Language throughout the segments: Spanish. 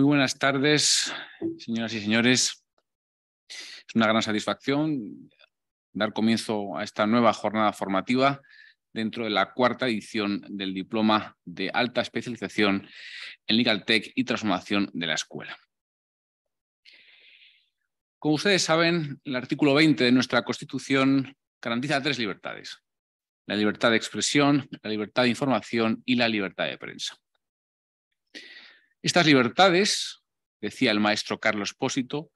Muy buenas tardes, señoras y señores. Es una gran satisfacción dar comienzo a esta nueva jornada formativa dentro de la cuarta edición del Diploma de Alta Especialización en Legal Tech y Transformación de la Escuela. Como ustedes saben, el artículo 20 de nuestra Constitución garantiza 3 libertades: la libertad de expresión, la libertad de información y la libertad de prensa. Estas libertades, decía el maestro Carlos Espósito,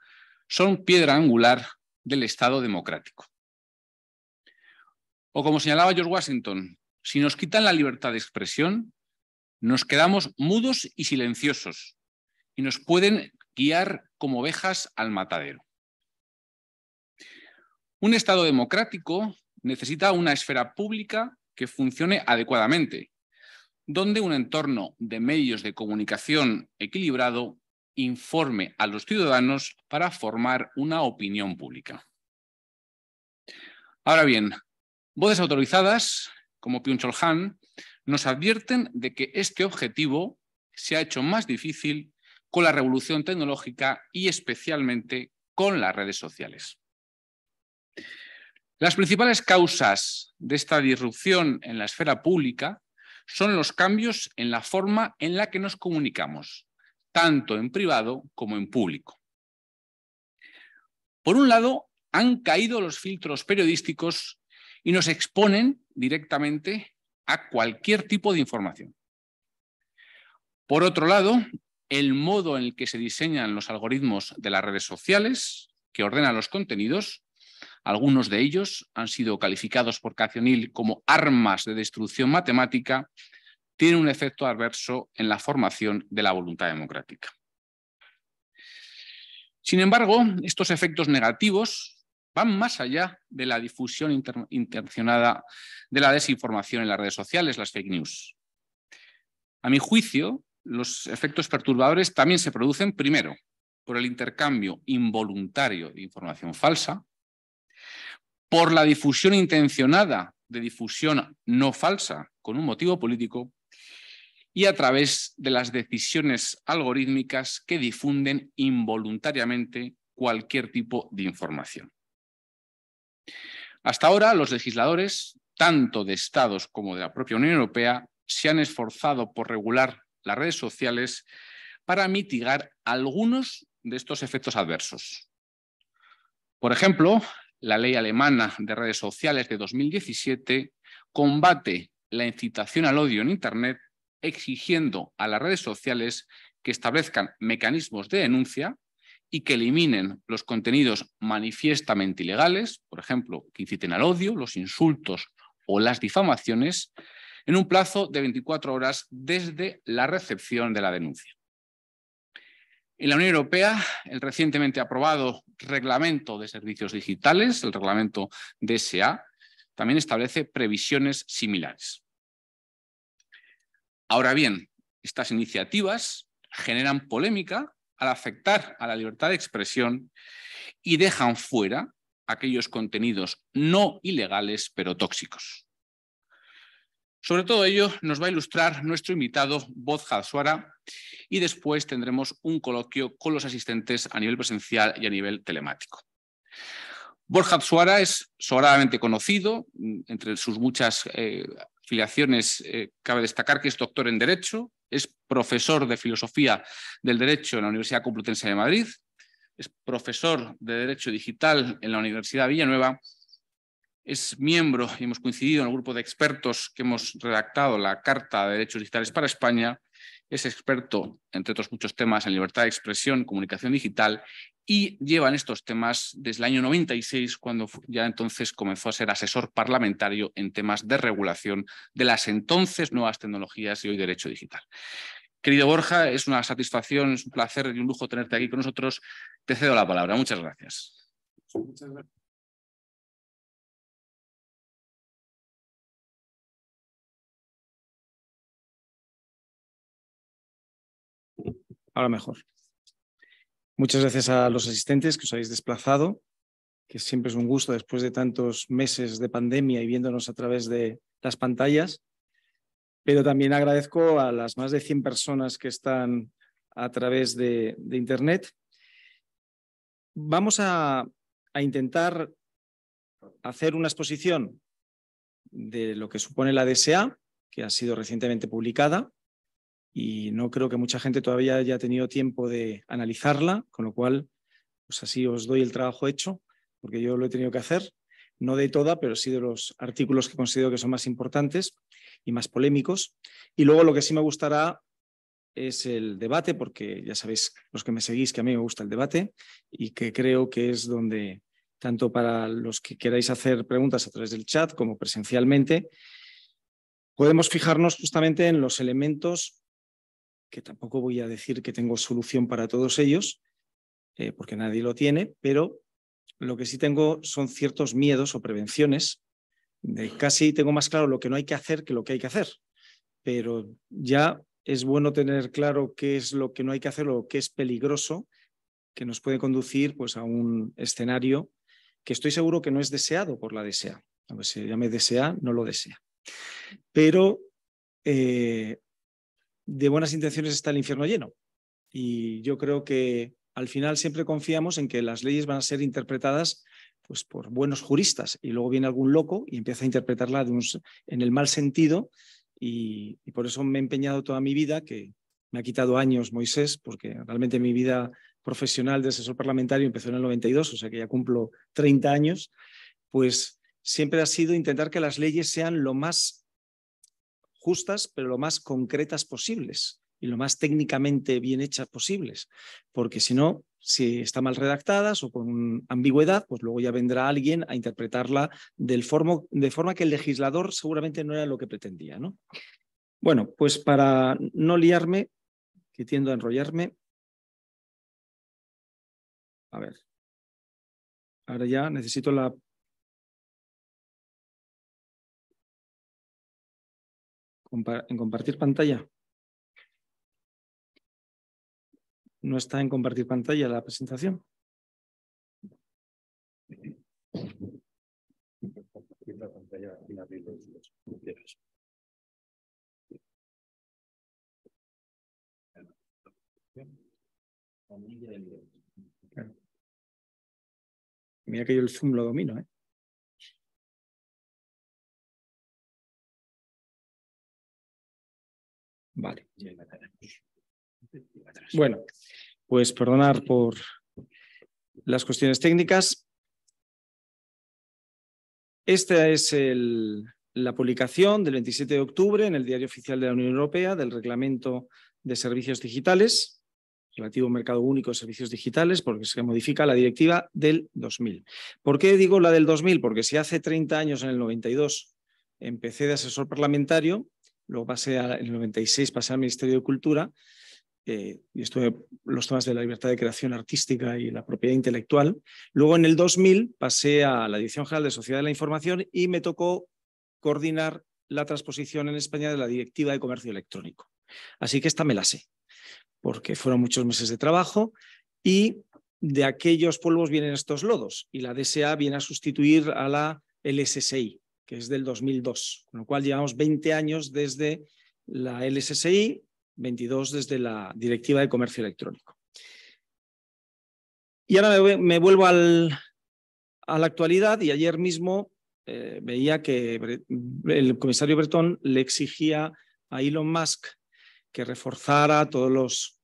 son piedra angular del Estado democrático. O como señalaba George Washington, si nos quitan la libertad de expresión, nos quedamos mudos y silenciosos y nos pueden guiar como ovejas al matadero. Un Estado democrático necesita una esfera pública que funcione adecuadamente, donde un entorno de medios de comunicación equilibrado informe a los ciudadanos para formar una opinión pública. Ahora bien, voces autorizadas, como Byung-Chul Han, nos advierten de que este objetivo se ha hecho más difícil con la revolución tecnológica y especialmente con las redes sociales. Las principales causas de esta disrupción en la esfera pública son los cambios en la forma en la que nos comunicamos, tanto en privado como en público. Por un lado, han caído los filtros periodísticos y nos exponen directamente a cualquier tipo de información. Por otro lado, el modo en el que se diseñan los algoritmos de las redes sociales que ordenan los contenidos, algunos de ellos han sido calificados por Cathy O'Neil como armas de destrucción matemática, tiene un efecto adverso en la formación de la voluntad democrática. Sin embargo, estos efectos negativos van más allá de la difusión intencionada de la desinformación en las redes sociales, las fake news. A mi juicio, los efectos perturbadores también se producen, primero, por el intercambio involuntario de información falsa, por la difusión intencionada de difusión no falsa con un motivo político y a través de las decisiones algorítmicas que difunden involuntariamente cualquier tipo de información. Hasta ahora, los legisladores, tanto de Estados como de la propia Unión Europea, se han esforzado por regular las redes sociales para mitigar algunos de estos efectos adversos. Por ejemplo, la ley alemana de redes sociales de 2017 combate la incitación al odio en Internet, exigiendo a las redes sociales que establezcan mecanismos de denuncia y que eliminen los contenidos manifiestamente ilegales, por ejemplo, que inciten al odio, los insultos o las difamaciones, en un plazo de 24 horas desde la recepción de la denuncia. En la Unión Europea, el recientemente aprobado Reglamento de Servicios Digitales, el Reglamento DSA, también establece previsiones similares. Ahora bien, estas iniciativas generan polémica al afectar a la libertad de expresión y dejan fuera aquellos contenidos no ilegales pero tóxicos. Sobre todo ello nos va a ilustrar nuestro invitado Borja Suara y después tendremos un coloquio con los asistentes a nivel presencial y a nivel telemático. Borja Suara es sobradamente conocido, entre sus muchas filiaciones cabe destacar que es doctor en Derecho, es profesor de Filosofía del Derecho en la Universidad Complutense de Madrid, es profesor de Derecho Digital en la Universidad Villanueva, es miembro y hemos coincidido en el grupo de expertos que hemos redactado la Carta de Derechos Digitales para España, es experto, entre otros muchos temas, en libertad de expresión, comunicación digital y lleva en estos temas desde el año 96, cuando ya entonces comenzó a ser asesor parlamentario en temas de regulación de las entonces nuevas tecnologías y hoy derecho digital. Querido Borja, es una satisfacción, es un placer y un lujo tenerte aquí con nosotros. Te cedo la palabra. Muchas gracias. Muchas gracias. Ahora mejor. Muchas gracias a los asistentes que os habéis desplazado, que siempre es un gusto después de tantos meses de pandemia y viéndonos a través de las pantallas. Pero también agradezco a las más de 100 personas que están a través de Internet. Vamos a intentar hacer una exposición de lo que supone la DSA, que ha sido recientemente publicada, y no creo que mucha gente todavía haya tenido tiempo de analizarla, con lo cual, pues así os doy el trabajo hecho, porque yo lo he tenido que hacer, no de toda, pero sí de los artículos que considero que son más importantes y más polémicos. Y luego lo que sí me gustará es el debate, porque ya sabéis, los que me seguís, que a mí me gusta el debate y que creo que es donde, tanto para los que queráis hacer preguntas a través del chat como presencialmente, podemos fijarnos justamente en los elementos, que tampoco voy a decir que tengo solución para todos ellos, porque nadie lo tiene, pero lo que sí tengo son ciertos miedos o prevenciones. Casi tengo más claro lo que no hay que hacer que lo que hay que hacer, pero ya es bueno tener claro qué es lo que no hay que hacer o qué es peligroso, que nos puede conducir pues, a un escenario que estoy seguro que no es deseado por la DSA. Aunque se llame DSA, no lo desea. Pero de buenas intenciones está el infierno lleno. Y yo creo que al final siempre confiamos en que las leyes van a ser interpretadas pues, por buenos juristas, y luego viene algún loco y empieza a interpretarla en el mal sentido, y por eso me he empeñado toda mi vida, que me ha quitado años Moisés, porque realmente mi vida profesional de asesor parlamentario empezó en el 92, o sea que ya cumplo 30 años, pues siempre ha sido intentar que las leyes sean lo más justas, pero lo más concretas posibles y lo más técnicamente bien hechas posibles, porque si no, si está mal redactadas o con ambigüedad, pues luego ya vendrá alguien a interpretarla de forma que el legislador seguramente no era lo que pretendía, ¿no? Bueno, pues para no liarme, que tiendo a enrollarme, a ver, ahora ya necesito en compartir pantalla. No está en compartir pantalla la presentación. Compartir la pantalla y abrir los. Mira que yo el Zoom lo domino, ¿eh? Vale. Bueno, pues perdonar por las cuestiones técnicas. Esta es la publicación del 27 de octubre en el Diario Oficial de la Unión Europea del Reglamento de Servicios Digitales, relativo al mercado único de servicios digitales, porque se modifica la directiva del 2000. ¿Por qué digo la del 2000? Porque si hace 30 años, en el 92, empecé de asesor parlamentario, luego pasé en el 96 pasé al Ministerio de Cultura, y estuve los temas de la libertad de creación artística y la propiedad intelectual. Luego, en el 2000, pasé a la Dirección General de Sociedad de la Información y me tocó coordinar la transposición en España de la Directiva de Comercio Electrónico. Así que esta me la sé, porque fueron muchos meses de trabajo, y de aquellos polvos vienen estos lodos, y la DSA viene a sustituir a la LSSI, que es del 2002, con lo cual llevamos 20 años desde la LSSI, 22 desde la Directiva de Comercio Electrónico. Y ahora me vuelvo a la actualidad, y ayer mismo veía que el comisario Breton le exigía a Elon Musk que reforzara todos los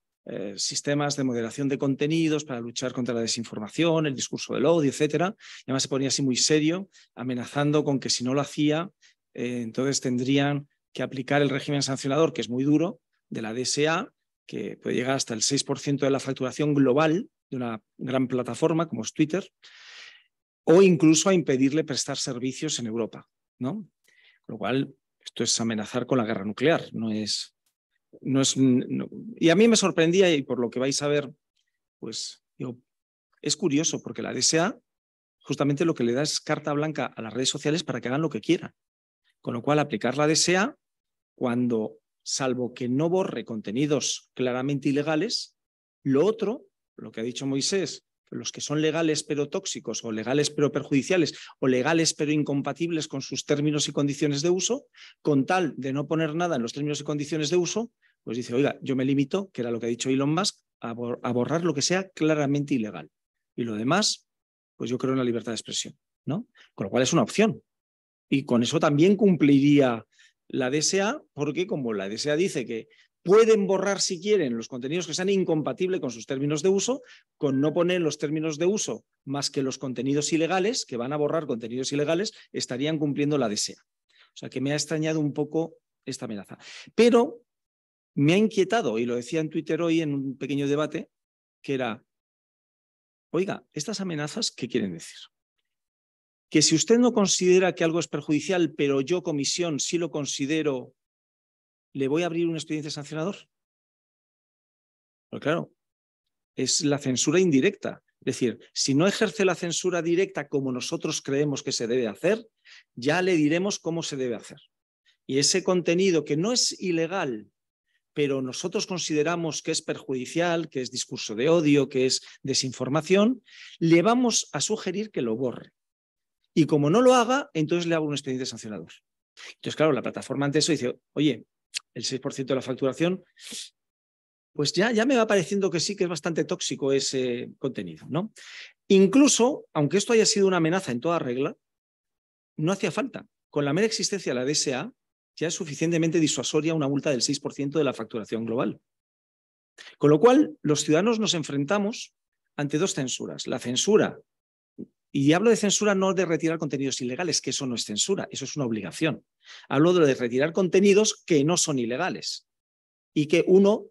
sistemas de moderación de contenidos para luchar contra la desinformación, el discurso del odio, etcétera. Y además se ponía así muy serio, amenazando con que si no lo hacía, entonces tendrían que aplicar el régimen sancionador, que es muy duro, de la DSA, que puede llegar hasta el 6% de la facturación global de una gran plataforma como es Twitter, o incluso a impedirle prestar servicios en Europa, ¿no? Con lo cual, esto es amenazar con la guerra nuclear, no. Y a mí me sorprendía, y por lo que vais a ver, pues digo, es curioso, porque la DSA justamente lo que le da es carta blanca a las redes sociales para que hagan lo que quieran. Con lo cual, aplicar la DSA cuando, salvo que no borre contenidos claramente ilegales, lo otro, lo que ha dicho Moisés, los que son legales pero tóxicos, o legales pero perjudiciales, o legales pero incompatibles con sus términos y condiciones de uso, con tal de no poner nada en los términos y condiciones de uso, pues dice, oiga, yo me limito, que era lo que ha dicho Elon Musk, a borrar lo que sea claramente ilegal. Y lo demás, pues yo creo en la libertad de expresión, ¿no? Con lo cual es una opción. Y con eso también cumpliría la DSA, porque como la DSA dice que pueden borrar si quieren los contenidos que sean incompatibles con sus términos de uso, con no poner los términos de uso más que los contenidos ilegales, que van a borrar contenidos ilegales, estarían cumpliendo la DSA. O sea que me ha extrañado un poco esta amenaza. Pero me ha inquietado, y lo decía en Twitter hoy en un pequeño debate, que era, oiga, ¿estas amenazas qué quieren decir? Que si usted no considera que algo es perjudicial, pero yo, comisión, sí lo considero, ¿le voy a abrir un expediente sancionador? Pues claro, es la censura indirecta. Es decir, si no ejerce la censura directa como nosotros creemos que se debe hacer, ya le diremos cómo se debe hacer. Y ese contenido que no es ilegal, pero nosotros consideramos que es perjudicial, que es discurso de odio, que es desinformación, le vamos a sugerir que lo borre. Y como no lo haga, entonces le hago un expediente sancionador. Entonces, claro, la plataforma ante eso dice, oye, el 6% de la facturación, pues ya me va pareciendo que sí que es bastante tóxico ese contenido, ¿no? Incluso, aunque esto haya sido una amenaza en toda regla, no hacía falta. Con la mera existencia de la DSA, ya es suficientemente disuasoria una multa del 6% de la facturación global. Con lo cual, los ciudadanos nos enfrentamos ante dos censuras. La censura, y hablo de censura no de retirar contenidos ilegales, que eso no es censura, eso es una obligación. Hablo de retirar contenidos que no son ilegales y que uno,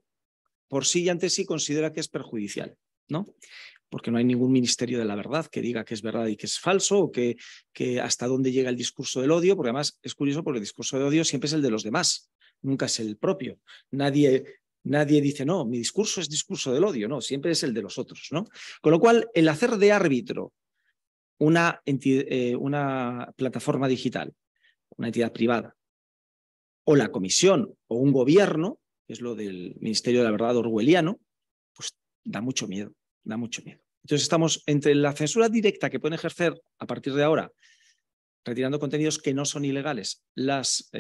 por sí y ante sí, considera que es perjudicial, ¿no? Porque no hay ningún ministerio de la verdad que diga que es verdad y que es falso, o que hasta dónde llega el discurso del odio, porque además es curioso porque el discurso de odio siempre es el de los demás, nunca es el propio. Nadie dice, no, mi discurso es discurso del odio, no, siempre es el de los otros, ¿no? Con lo cual, el hacer de árbitro una plataforma digital, una entidad privada, o la comisión o un gobierno, que es lo del Ministerio de la Verdad orwelliano, pues da mucho miedo, da mucho miedo. Entonces estamos entre la censura directa que pueden ejercer a partir de ahora, retirando contenidos que no son ilegales, las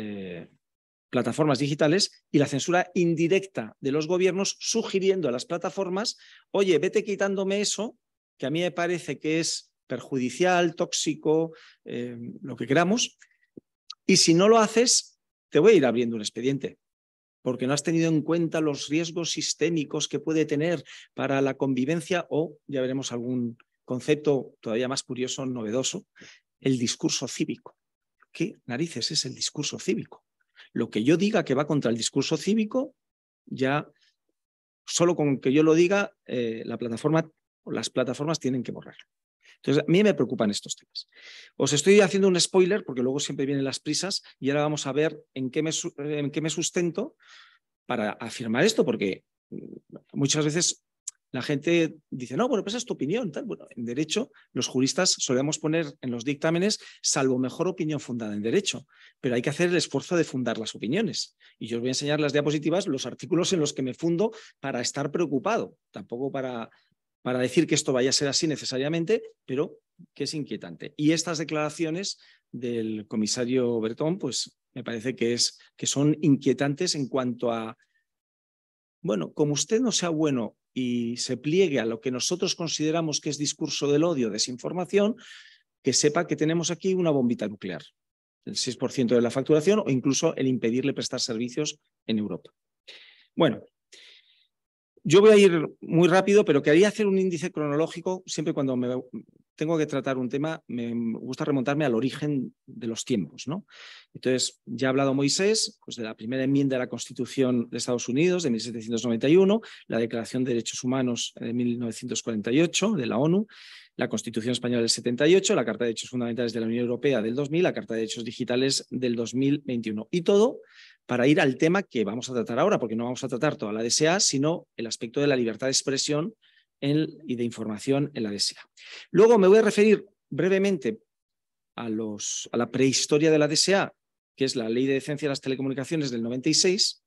plataformas digitales, y la censura indirecta de los gobiernos sugiriendo a las plataformas, oye, vete quitándome eso, que a mí me parece que es perjudicial, tóxico, lo que queramos, y si no lo haces, te voy a ir abriendo un expediente, porque no has tenido en cuenta los riesgos sistémicos que puede tener para la convivencia, o ya veremos algún concepto todavía más curioso, novedoso, el discurso cívico. ¿Qué narices es el discurso cívico? Lo que yo diga que va contra el discurso cívico, ya solo con que yo lo diga, la plataforma o las plataformas tienen que borrarlo. Entonces, a mí me preocupan estos temas. Os estoy haciendo un spoiler porque luego siempre vienen las prisas y ahora vamos a ver en qué me sustento para afirmar esto, porque muchas veces la gente dice, no, bueno, pues es tu opinión. Tal. Bueno, en derecho, los juristas solemos poner en los dictámenes, salvo mejor opinión fundada en derecho, pero hay que hacer el esfuerzo de fundar las opiniones. Y yo os voy a enseñar las diapositivas, los artículos en los que me fundo para estar preocupado, tampoco para decir que esto vaya a ser así necesariamente, pero que es inquietante. Y estas declaraciones del comisario Breton, pues me parece que son inquietantes en cuanto a, bueno, como usted no sea bueno y se pliegue a lo que nosotros consideramos que es discurso del odio, desinformación, que sepa que tenemos aquí una bombita nuclear, el 6% de la facturación, o incluso el impedirle prestar servicios en Europa. Bueno, yo voy a ir muy rápido, pero quería hacer un índice cronológico. Siempre cuando tengo que tratar un tema, me gusta remontarme al origen de los tiempos, ¿no? Entonces, ya ha hablado Moisés, pues, de la primera enmienda de la Constitución de Estados Unidos de 1791, la Declaración de Derechos Humanos de 1948 de la ONU, la Constitución Española del 78, la Carta de Derechos Fundamentales de la Unión Europea del 2000, la Carta de Derechos Digitales del 2021. Y todo para ir al tema que vamos a tratar ahora, porque no vamos a tratar toda la DSA, sino el aspecto de la libertad de expresión y de información en la DSA. Luego me voy a referir brevemente a la prehistoria de la DSA, que es la Ley de Decencia de las Telecomunicaciones del 96,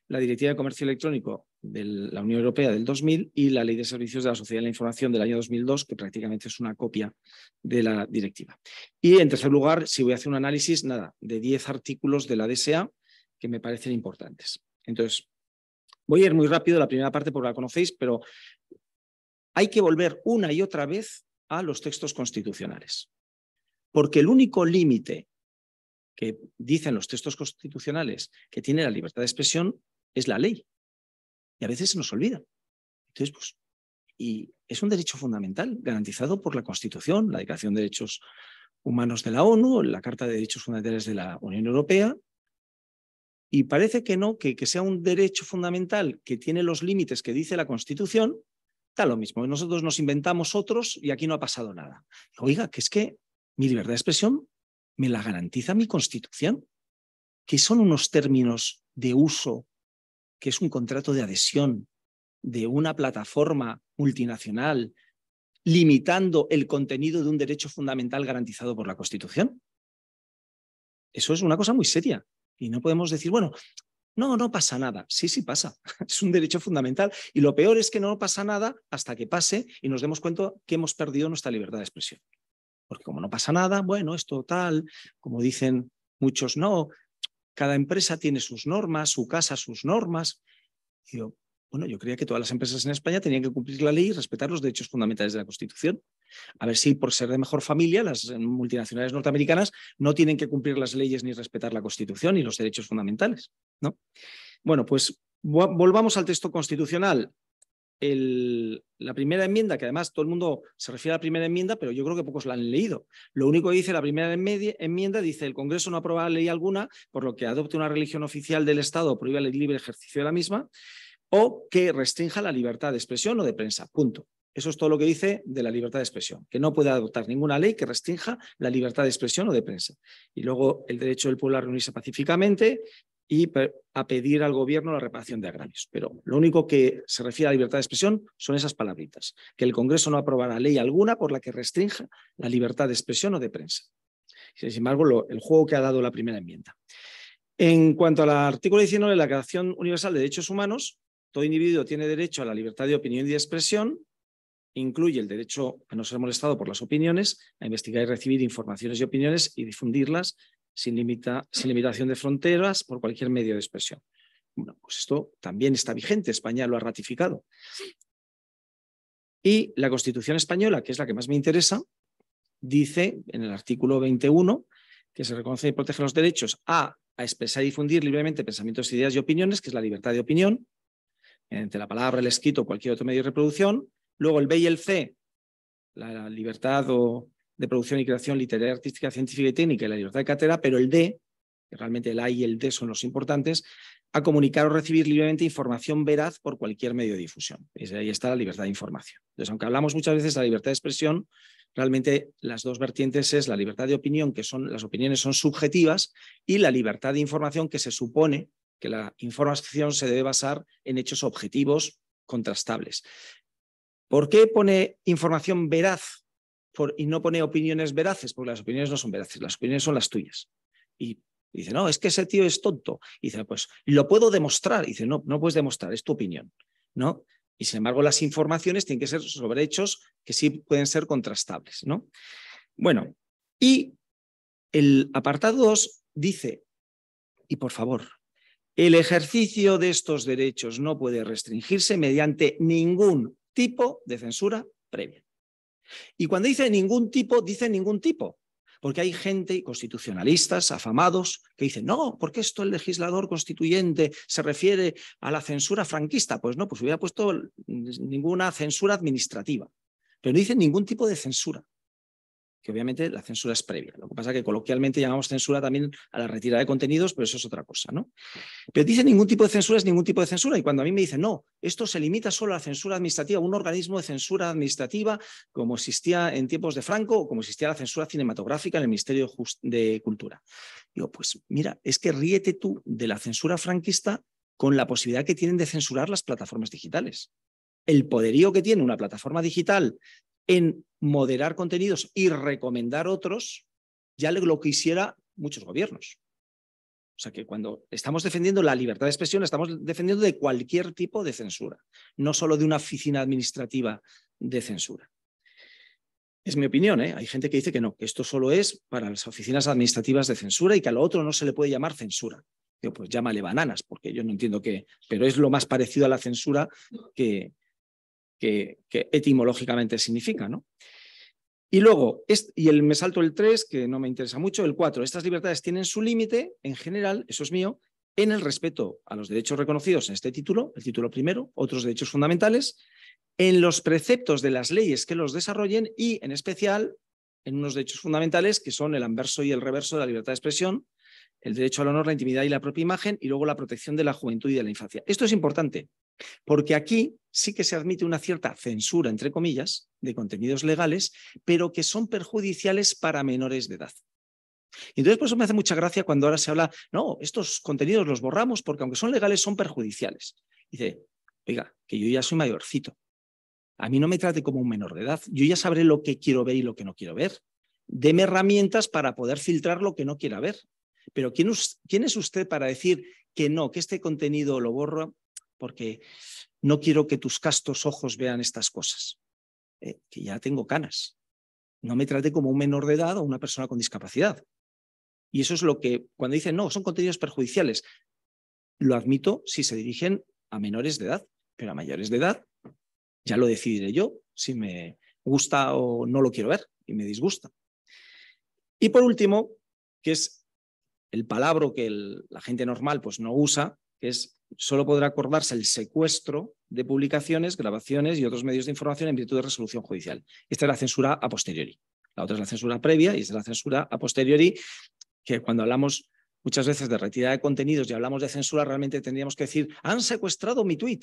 la Directiva de Comercio Electrónico de la Unión Europea del 2000 y la Ley de Servicios de la Sociedad de la Información del año 2002, que prácticamente es una copia de la directiva. Y en tercer lugar, si voy a hacer un análisis, de 10 artículos de la DSA que me parecen importantes. Entonces, Voy a ir muy rápido la primera parte porque la conocéis, pero hay que volver una y otra vez a los textos constitucionales. Porque el único límite que dicen los textos constitucionales que tiene la libertad de expresión es la ley. Y a veces se nos olvida. Entonces, pues, y es un derecho fundamental garantizado por la Constitución, la Declaración de Derechos Humanos de la ONU, la Carta de Derechos Fundamentales de la Unión Europea. Y parece que no, que sea un derecho fundamental que tiene los límites que dice la Constitución, da lo mismo. Nosotros nos inventamos otros y aquí no ha pasado nada. Oiga, que es que mi libertad de expresión me la garantiza mi Constitución, que son unos términos de uso, que es un contrato de adhesión de una plataforma multinacional, limitando el contenido de un derecho fundamental garantizado por la Constitución. Eso es una cosa muy seria. Y no podemos decir, bueno, no pasa nada. Sí, sí pasa. Es un derecho fundamental. Y lo peor es que no pasa nada hasta que pase y nos demos cuenta que hemos perdido nuestra libertad de expresión. Porque como no pasa nada, bueno, esto tal, como dicen muchos, no, cada empresa tiene sus normas, su casa, sus normas. Y yo, bueno, yo creía que todas las empresas en España tenían que cumplir la ley y respetar los derechos fundamentales de la Constitución. A ver si por ser de mejor familia, las multinacionales norteamericanas no tienen que cumplir las leyes ni respetar la Constitución y los derechos fundamentales, ¿no? Bueno, pues volvamos al texto constitucional. La primera enmienda, que además todo el mundo se refiere a la primera enmienda, pero yo creo que pocos la han leído. Lo único que dice la primera enmienda, dice: el Congreso no aprobará ley alguna por lo que adopte una religión oficial del Estado o prohíba el libre ejercicio de la misma, o que restrinja la libertad de expresión o de prensa. Punto. Eso es todo lo que dice de la libertad de expresión, que no puede adoptar ninguna ley que restrinja la libertad de expresión o de prensa. Y luego el derecho del pueblo a reunirse pacíficamente y a pedir al gobierno la reparación de agravios. Pero lo único que se refiere a la libertad de expresión son esas palabritas, que el Congreso no aprobará ley alguna por la que restrinja la libertad de expresión o de prensa. Sin embargo, el juego que ha dado la primera enmienda. En cuanto al artículo 19 de la Declaración Universal de Derechos Humanos, todo individuo tiene derecho a la libertad de opinión y de expresión, incluye el derecho a no ser molestado por las opiniones, a investigar y recibir informaciones y opiniones y difundirlas sin limitación de fronteras por cualquier medio de expresión. Bueno, pues esto también está vigente, España lo ha ratificado. Y la Constitución española, que es la que más me interesa, dice en el artículo 21 que se reconoce y protege los derechos a expresar y difundir libremente pensamientos, ideas y opiniones, que es la libertad de opinión, mediante la palabra, el escrito o cualquier otro medio de reproducción. Luego el B y el C, la libertad de producción y creación literaria, artística, científica y técnica, y la libertad de cátedra, pero el D, que realmente el A y el D son los importantes, a comunicar o recibir libremente información veraz por cualquier medio de difusión. Y ahí está la libertad de información. Entonces, aunque hablamos muchas veces de la libertad de expresión, realmente las dos vertientes es la libertad de opinión, que las opiniones son subjetivas, y la libertad de información, que se supone que la información se debe basar en hechos objetivos contrastables. ¿Por qué pone información veraz y no pone opiniones veraces? Porque las opiniones no son veraces, las opiniones son las tuyas. Y dice, no, es que ese tío es tonto. Y dice, pues lo puedo demostrar. Y dice, no, no puedes demostrar, es tu opinión, ¿no? Y sin embargo, las informaciones tienen que ser sobre hechos que sí pueden ser contrastables, ¿no? Bueno, y el apartado 2 dice, y por favor, el ejercicio de estos derechos no puede restringirse mediante ningún tipo de censura previa. Y cuando dice ningún tipo, porque hay gente, constitucionalistas, afamados, que dicen, no, ¿por qué esto el legislador constituyente se refiere a la censura franquista? Pues no, pues hubiera puesto ninguna censura administrativa, pero no dice ningún tipo de censura, que obviamente la censura es previa. Lo que pasa es que coloquialmente llamamos censura también a la retirada de contenidos, pero eso es otra cosa, ¿no? Pero dice ningún tipo de censura es ningún tipo de censura. Y cuando a mí me dicen, no, esto se limita solo a la censura administrativa, un organismo de censura administrativa como existía en tiempos de Franco o como existía la censura cinematográfica en el Ministerio de Cultura. Digo, pues mira, es que ríete tú de la censura franquista con la posibilidad que tienen de censurar las plataformas digitales. El poderío que tiene una plataforma digital en moderar contenidos y recomendar otros, ya lo quisiera muchos gobiernos. O sea que cuando estamos defendiendo la libertad de expresión, estamos defendiendo de cualquier tipo de censura, no solo de una oficina administrativa de censura. Es mi opinión, ¿eh? Hay gente que dice que no, que esto solo es para las oficinas administrativas de censura y que a lo otro no se le puede llamar censura. Digo, pues llámale bananas, porque yo no entiendo qué, pero es lo más parecido a la censura que etimológicamente significa, ¿no? Y luego, me salto el 3, que no me interesa mucho, el 4. Estas libertades tienen su límite, en general, eso es mío, en el respeto a los derechos reconocidos en este título, el título primero, otros derechos fundamentales, en los preceptos de las leyes que los desarrollen y, en especial, en unos derechos fundamentales que son el anverso y el reverso de la libertad de expresión, el derecho al honor, la intimidad y la propia imagen, y luego la protección de la juventud y de la infancia. Esto es importante, porque aquí sí que se admite una cierta censura, entre comillas, de contenidos legales, pero que son perjudiciales para menores de edad. Y entonces por eso me hace mucha gracia cuando ahora se habla, no, estos contenidos los borramos porque aunque son legales son perjudiciales. Dice, oiga, que yo ya soy mayorcito. A mí no me trate como un menor de edad. Yo ya sabré lo que quiero ver y lo que no quiero ver. Deme herramientas para poder filtrar lo que no quiera ver. Pero ¿quién es usted para decir que no, que este contenido lo borro porque no quiero que tus castos ojos vean estas cosas? Que ya tengo canas. No me trate como un menor de edad o una persona con discapacidad. Y eso es lo que, cuando dicen, no, son contenidos perjudiciales, lo admito si se dirigen a menores de edad, pero a mayores de edad ya lo decidiré yo si me gusta o no lo quiero ver y me disgusta. Y por último, que es el palabra que la gente normal pues no usa, que es solo podrá acordarse el secuestro de publicaciones, grabaciones y otros medios de información en virtud de resolución judicial. Esta es la censura a posteriori. La otra es la censura previa y esta es la censura a posteriori, que cuando hablamos muchas veces de retirada de contenidos y hablamos de censura, realmente tendríamos que decir, han secuestrado mi tweet,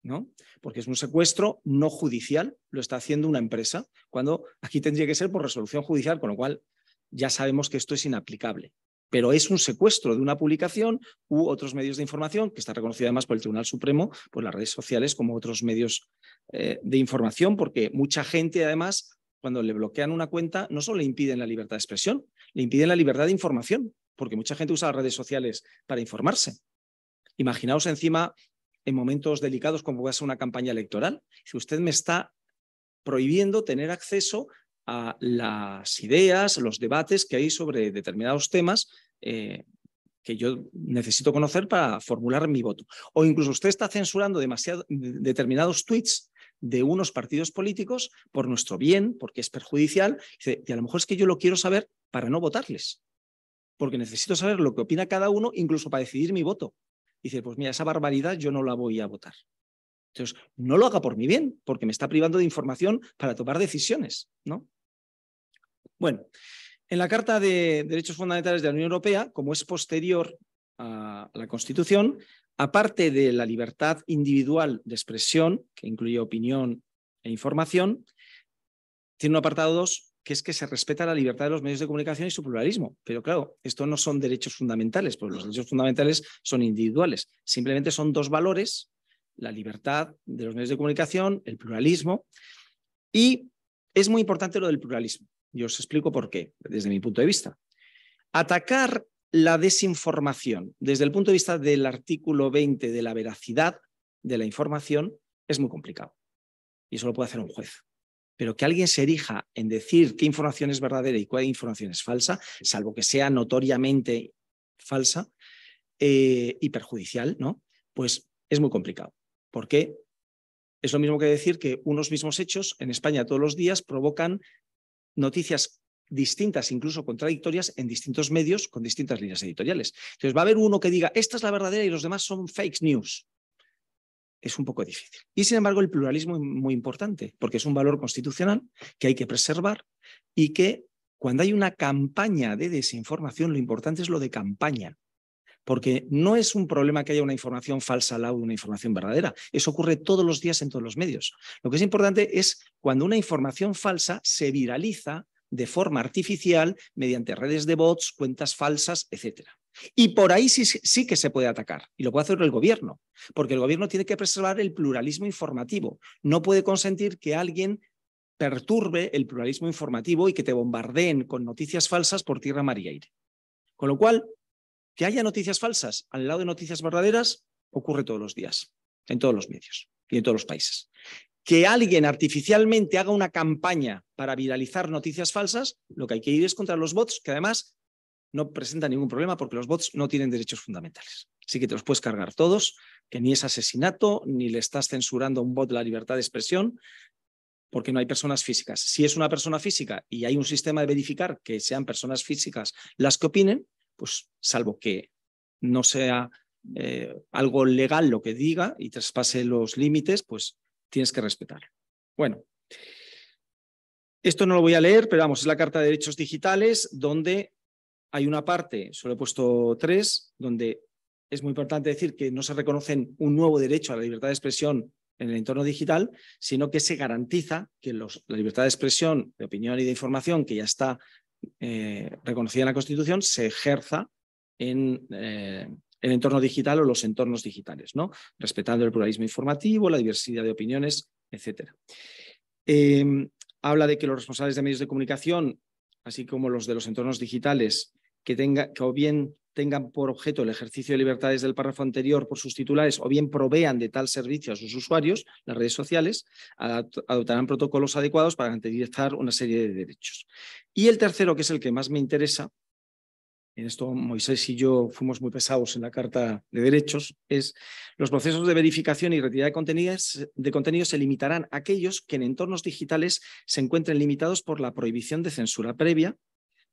¿no? Porque es un secuestro no judicial, lo está haciendo una empresa, cuando aquí tendría que ser por resolución judicial, con lo cual ya sabemos que esto es inaplicable. Pero es un secuestro de una publicación u otros medios de información, que está reconocido además por el Tribunal Supremo, por las redes sociales, como otros medios de información, porque mucha gente además, cuando le bloquean una cuenta, no solo le impiden la libertad de expresión, le impiden la libertad de información, porque mucha gente usa las redes sociales para informarse. Imaginaos encima en momentos delicados como puede ser una campaña electoral, si usted me está prohibiendo tener acceso a las ideas, los debates que hay sobre determinados temas que yo necesito conocer para formular mi voto. O incluso usted está censurando determinados tweets de unos partidos políticos por nuestro bien, porque es perjudicial, y a lo mejor es que yo lo quiero saber para no votarles, porque necesito saber lo que opina cada uno, incluso para decidir mi voto. Dice, pues mira, esa barbaridad yo no la voy a votar. Entonces, no lo haga por mi bien, porque me está privando de información para tomar decisiones, ¿no? Bueno, en la Carta de Derechos Fundamentales de la Unión Europea, como es posterior a la Constitución, aparte de la libertad individual de expresión, que incluye opinión e información, tiene un apartado 2, que es que se respeta la libertad de los medios de comunicación y su pluralismo. Pero claro, esto no son derechos fundamentales, porque los derechos fundamentales son individuales. Simplemente son dos valores, la libertad de los medios de comunicación, el pluralismo, y es muy importante lo del pluralismo. Y os explico por qué, desde mi punto de vista. Atacar la desinformación desde el punto de vista del artículo 20 de la veracidad de la información es muy complicado. Y eso lo puede hacer un juez. Pero que alguien se erija en decir qué información es verdadera y cuál información es falsa, salvo que sea notoriamente falsa y perjudicial, ¿no? Pues es muy complicado. Porque es lo mismo que decir que unos mismos hechos en España todos los días provocan noticias distintas, incluso contradictorias, en distintos medios con distintas líneas editoriales. Entonces va a haber uno que diga, esta es la verdadera y los demás son fake news. Es un poco difícil. Y sin embargo el pluralismo es muy importante, porque es un valor constitucional que hay que preservar y que cuando hay una campaña de desinformación, lo importante es lo de campaña. Porque no es un problema que haya una información falsa al lado de una información verdadera. Eso ocurre todos los días en todos los medios. Lo que es importante es cuando una información falsa se viraliza de forma artificial mediante redes de bots, cuentas falsas, etc. Y por ahí sí que se puede atacar. Y lo puede hacer el gobierno. Porque el gobierno tiene que preservar el pluralismo informativo. No puede consentir que alguien perturbe el pluralismo informativo y que te bombardeen con noticias falsas por tierra, mar y aire. Con lo cual, que haya noticias falsas al lado de noticias verdaderas ocurre todos los días, en todos los medios y en todos los países. Que alguien artificialmente haga una campaña para viralizar noticias falsas, lo que hay que ir es contra los bots, que además no presenta ningún problema porque los bots no tienen derechos fundamentales. Así que te los puedes cargar todos, que ni es asesinato, ni le estás censurando a un bot la libertad de expresión, porque no hay personas físicas. Si es una persona física y hay un sistema de verificar que sean personas físicas las que opinen, pues salvo que no sea algo legal lo que diga y traspase los límites, pues tienes que respetarlo. Bueno, esto no lo voy a leer, pero vamos, es la Carta de Derechos Digitales, donde hay una parte, solo he puesto 3, donde es muy importante decir que no se reconoce un nuevo derecho a la libertad de expresión en el entorno digital, sino que se garantiza que la libertad de expresión, de opinión y de información, que ya está reconocida en la Constitución, se ejerza en el entorno digital o los entornos digitales, ¿no? Respetando el pluralismo informativo, la diversidad de opiniones, etc. Habla de que los responsables de medios de comunicación, así como los de los entornos digitales, que o bien tengan por objeto el ejercicio de libertades del párrafo anterior por sus titulares o bien provean de tal servicio a sus usuarios, las redes sociales, adoptarán protocolos adecuados para garantizar una serie de derechos. Y el tercero, que es el que más me interesa, en esto Moisés y yo fuimos muy pesados en la Carta de Derechos, es los procesos de verificación y retirada de contenidos se limitarán a aquellos que en entornos digitales se encuentren limitados por la prohibición de censura previa.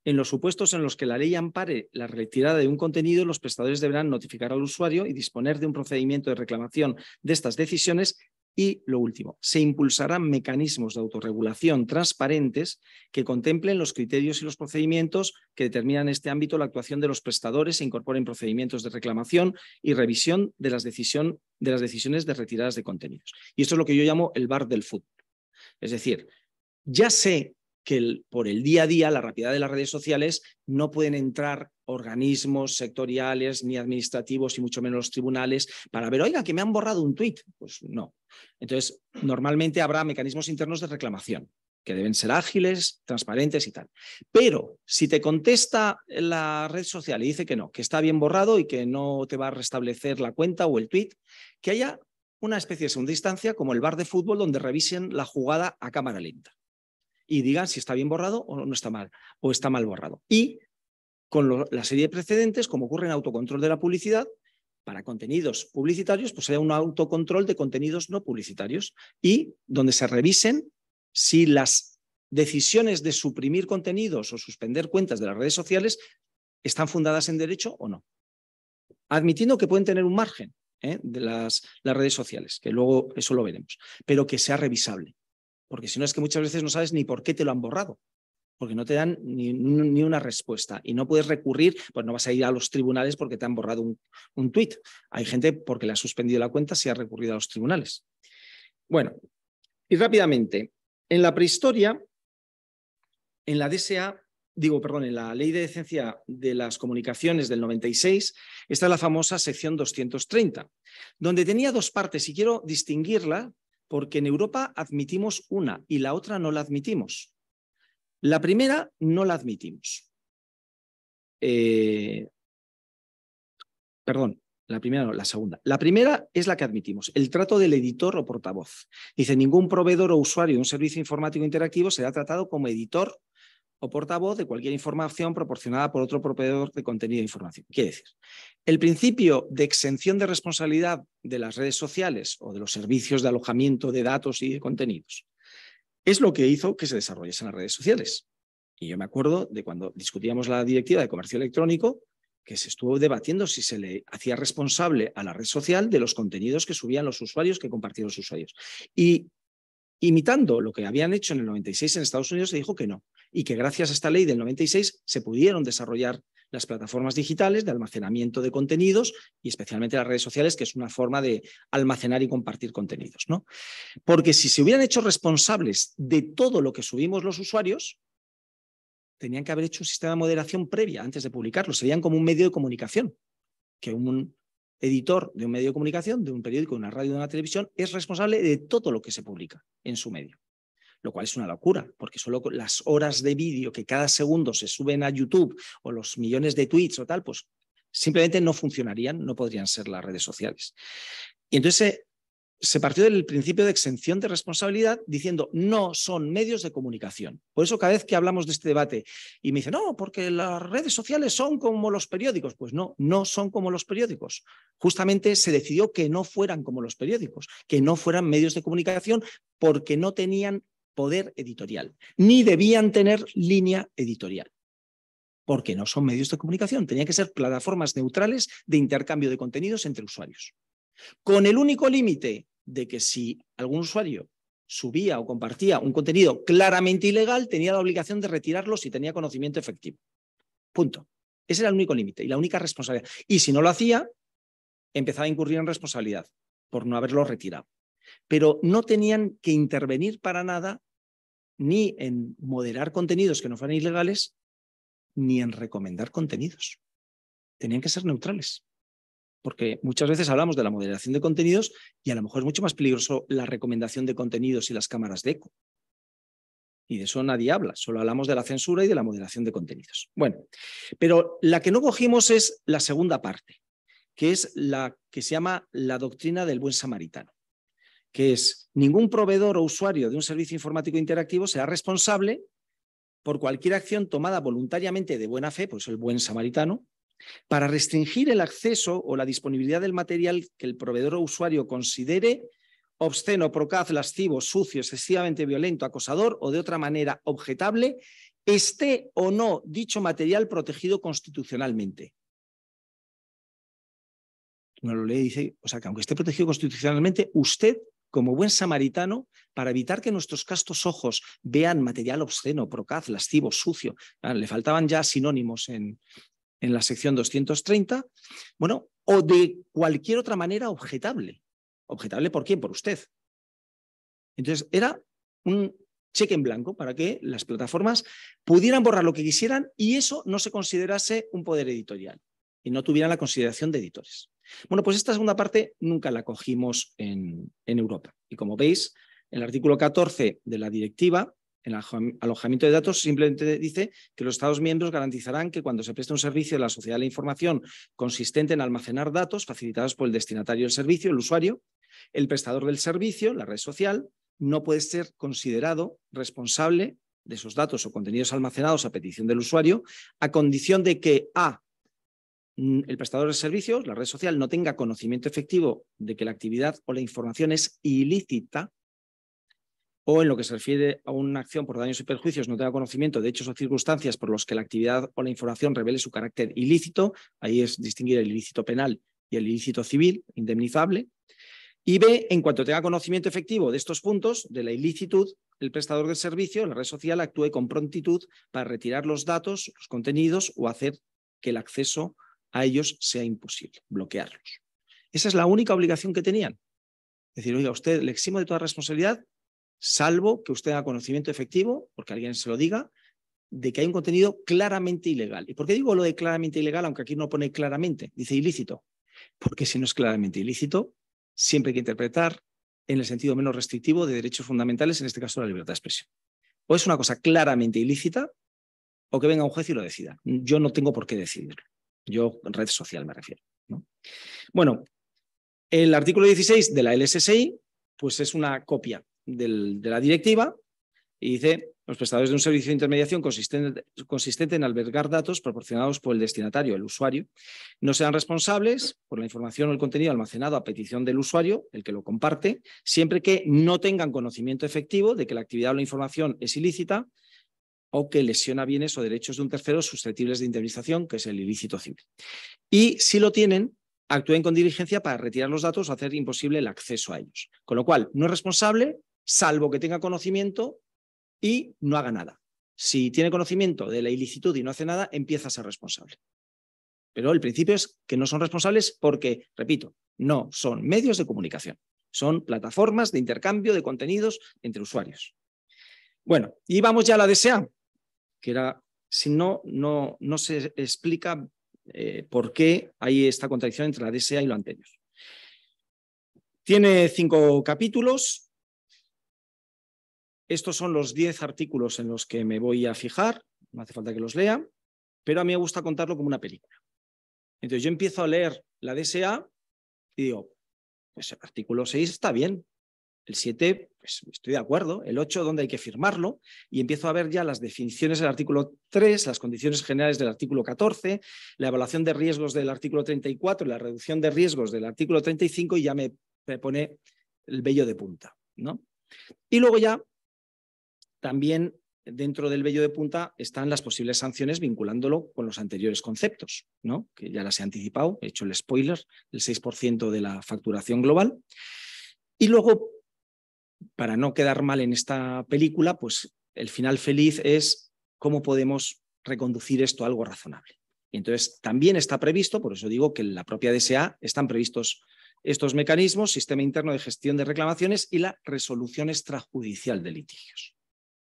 En los supuestos en los que la ley ampare la retirada de un contenido, los prestadores deberán notificar al usuario y disponer de un procedimiento de reclamación de estas decisiones. Y lo último, se impulsarán mecanismos de autorregulación transparentes que contemplen los criterios y los procedimientos que determinan en este ámbito la actuación de los prestadores e incorporen procedimientos de reclamación y revisión de las decisiones de retiradas de contenidos. Y esto es lo que yo llamo el bar del fútbol. Es decir, ya sé que por el día a día, la rapidez de las redes sociales, no pueden entrar organismos sectoriales ni administrativos y mucho menos los tribunales para ver, oiga, que me han borrado un tuit. Pues no. Entonces, normalmente habrá mecanismos internos de reclamación que deben ser ágiles, transparentes y tal. Pero si te contesta la red social y dice que no, que está bien borrado y que no te va a restablecer la cuenta o el tuit, que haya una especie de segunda instancia como el bar de fútbol donde revisen la jugada a cámara lenta y digan si está bien borrado o no está mal, o está mal borrado. Y con la serie de precedentes, como ocurre en autocontrol de la publicidad, para contenidos publicitarios, pues haya un autocontrol de contenidos no publicitarios y donde se revisen si las decisiones de suprimir contenidos o suspender cuentas de las redes sociales están fundadas en derecho o no. Admitiendo que pueden tener un margen de las redes sociales, que luego eso lo veremos, pero que sea revisable. Porque si no es que muchas veces no sabes ni por qué te lo han borrado, porque no te dan ni una respuesta y no puedes recurrir, pues no vas a ir a los tribunales porque te han borrado un tuit. Hay gente porque le ha suspendido la cuenta si ha recurrido a los tribunales. Bueno, y rápidamente, en la prehistoria, en la en la Ley de Decencia de las Comunicaciones del 96, está la famosa sección 230, donde tenía 2 partes y quiero distinguirla porque en Europa admitimos una y la otra no la admitimos. La primera no la admitimos. La primera no, la segunda. La primera es la que admitimos, el trato del editor o portavoz. Dice, ningún proveedor o usuario de un servicio informático interactivo será tratado como editor o portavoz de cualquier información proporcionada por otro proveedor de contenido de información. Quiere decir, el principio de exención de responsabilidad de las redes sociales o de los servicios de alojamiento de datos y de contenidos es lo que hizo que se desarrollasen las redes sociales. Y yo me acuerdo de cuando discutíamos la directiva de comercio electrónico, que se estuvo debatiendo si se le hacía responsable a la red social de los contenidos que subían los usuarios, que compartían los usuarios. Y imitando lo que habían hecho en el 96 en Estados Unidos, se dijo que no. Y que gracias a esta ley del 96 se pudieron desarrollar las plataformas digitales de almacenamiento de contenidos y especialmente las redes sociales, que es una forma de almacenar y compartir contenidos, ¿no? Porque si se hubieran hecho responsables de todo lo que subimos los usuarios, tenían que haber hecho un sistema de moderación previa antes de publicarlo. Serían como un medio de comunicación, que un editor de un medio de comunicación, de un periódico, de una radio, de una televisión, es responsable de todo lo que se publica en su medio. Lo cual es una locura, porque solo las horas de vídeo que cada segundo se suben a YouTube o los millones de tweets o tal, pues simplemente no funcionarían, no podrían ser las redes sociales. Y entonces se partió del principio de exención de responsabilidad diciendo no son medios de comunicación. Por eso cada vez que hablamos de este debate y me dicen, no, porque las redes sociales son como los periódicos. Pues no, no son como los periódicos. Justamente se decidió que no fueran como los periódicos, que no fueran medios de comunicación porque no tenían poder editorial, ni debían tener línea editorial. Porque no son medios de comunicación, tenían que ser plataformas neutrales de intercambio de contenidos entre usuarios. Con el único límite de que si algún usuario subía o compartía un contenido claramente ilegal, tenía la obligación de retirarlo si tenía conocimiento efectivo. Punto. Ese era el único límite y la única responsabilidad. Y si no lo hacía, empezaba a incurrir en responsabilidad por no haberlo retirado. Pero no tenían que intervenir para nada ni en moderar contenidos que no fueran ilegales, ni en recomendar contenidos. Tenían que ser neutrales. Porque muchas veces hablamos de la moderación de contenidos y a lo mejor es mucho más peligroso la recomendación de contenidos y las cámaras de eco. Y de eso nadie habla, solo hablamos de la censura y de la moderación de contenidos. Bueno, pero la que no cogimos es la segunda parte, que es la que se llama la doctrina del buen samaritano, que es ningún proveedor o usuario de un servicio informático interactivo será responsable por cualquier acción tomada voluntariamente de buena fe, por eso el buen samaritano, para restringir el acceso o la disponibilidad del material que el proveedor o usuario considere obsceno, procaz, lascivo, sucio, excesivamente violento, acosador o de otra manera objetable, esté o no dicho material protegido constitucionalmente. No lo lee y dice, o sea, que aunque esté protegido constitucionalmente, usted, como buen samaritano, para evitar que nuestros castos ojos vean material obsceno, procaz, lascivo, sucio, le faltaban ya sinónimos en la sección 230, bueno, o de cualquier otra manera objetable. ¿Objetable por quién? Por usted. Entonces, era un cheque en blanco para que las plataformas pudieran borrar lo que quisieran y eso no se considerase un poder editorial y no tuvieran la consideración de editores. Bueno, pues esta segunda parte nunca la cogimos en Europa. Y como veis, el artículo 14 de la directiva, en el alojamiento de datos, simplemente dice que los Estados miembros garantizarán que cuando se preste un servicio de la sociedad de la información consistente en almacenar datos facilitados por el destinatario del servicio, el usuario, el prestador del servicio, la red social, no puede ser considerado responsable de esos datos o contenidos almacenados a petición del usuario, a condición de que el prestador de servicios, la red social, no tenga conocimiento efectivo de que la actividad o la información es ilícita, o en lo que se refiere a una acción por daños y perjuicios no tenga conocimiento de hechos o circunstancias por los que la actividad o la información revele su carácter ilícito, ahí es distinguir el ilícito penal y el ilícito civil, indemnizable, y B, en cuanto tenga conocimiento efectivo de estos puntos, de la ilicitud, el prestador del servicio, la red social, actúe con prontitud para retirar los datos, los contenidos o hacer que el acceso a ellos sea imposible, bloquearlos. Esa es la única obligación que tenían. Es decir, oiga, usted le eximo de toda responsabilidad, salvo que usted tenga conocimiento efectivo, porque alguien se lo diga, de que hay un contenido claramente ilegal. ¿Y por qué digo lo de claramente ilegal, aunque aquí no pone claramente? Dice ilícito. Porque si no es claramente ilícito, siempre hay que interpretar en el sentido menos restrictivo de derechos fundamentales, en este caso la libertad de expresión. O es una cosa claramente ilícita, o que venga un juez y lo decida. Yo no tengo por qué decidirlo. Yo, en red social me refiero, ¿no? Bueno, el artículo 16 de la LSSI, pues es una copia de la directiva y dice: los prestadores de un servicio de intermediación consistente en albergar datos proporcionados por el destinatario, el usuario, no sean responsables por la información o el contenido almacenado a petición del usuario, el que lo comparte, siempre que no tengan conocimiento efectivo de que la actividad o la información es ilícita o que lesiona bienes o derechos de un tercero susceptibles de indemnización, que es el ilícito civil. Y si lo tienen, actúen con diligencia para retirar los datos o hacer imposible el acceso a ellos. Con lo cual, no es responsable, salvo que tenga conocimiento y no haga nada. Si tiene conocimiento de la ilicitud y no hace nada, empieza a ser responsable. Pero el principio es que no son responsables porque, repito, no son medios de comunicación. Son plataformas de intercambio de contenidos entre usuarios. Bueno, y vamos ya a la DSA, que era, si no se explica por qué hay esta contradicción entre la DSA y lo anterior. Tiene 5 capítulos. Estos son los 10 artículos en los que me voy a fijar, no hace falta que los lea, pero a mí me gusta contarlo como una película. Entonces yo empiezo a leer la DSA y digo, Pues el artículo 6 está bien. El 7, pues estoy de acuerdo. El 8, ¿dónde hay que firmarlo? Y empiezo a ver ya las definiciones del artículo 3, las condiciones generales del artículo 14, la evaluación de riesgos del artículo 34 y la reducción de riesgos del artículo 35 y ya me pone el vello de punta, ¿no? Y luego ya también dentro del vello de punta están las posibles sanciones vinculándolo con los anteriores conceptos, ¿no? Que ya las he anticipado, he hecho el spoiler, el 6% de la facturación global. Y luego, para no quedar mal en esta película, pues el final feliz es cómo podemos reconducir esto a algo razonable. Y entonces también está previsto, por eso digo que en la propia DSA están previstos estos mecanismos, sistema interno de gestión de reclamaciones y la resolución extrajudicial de litigios,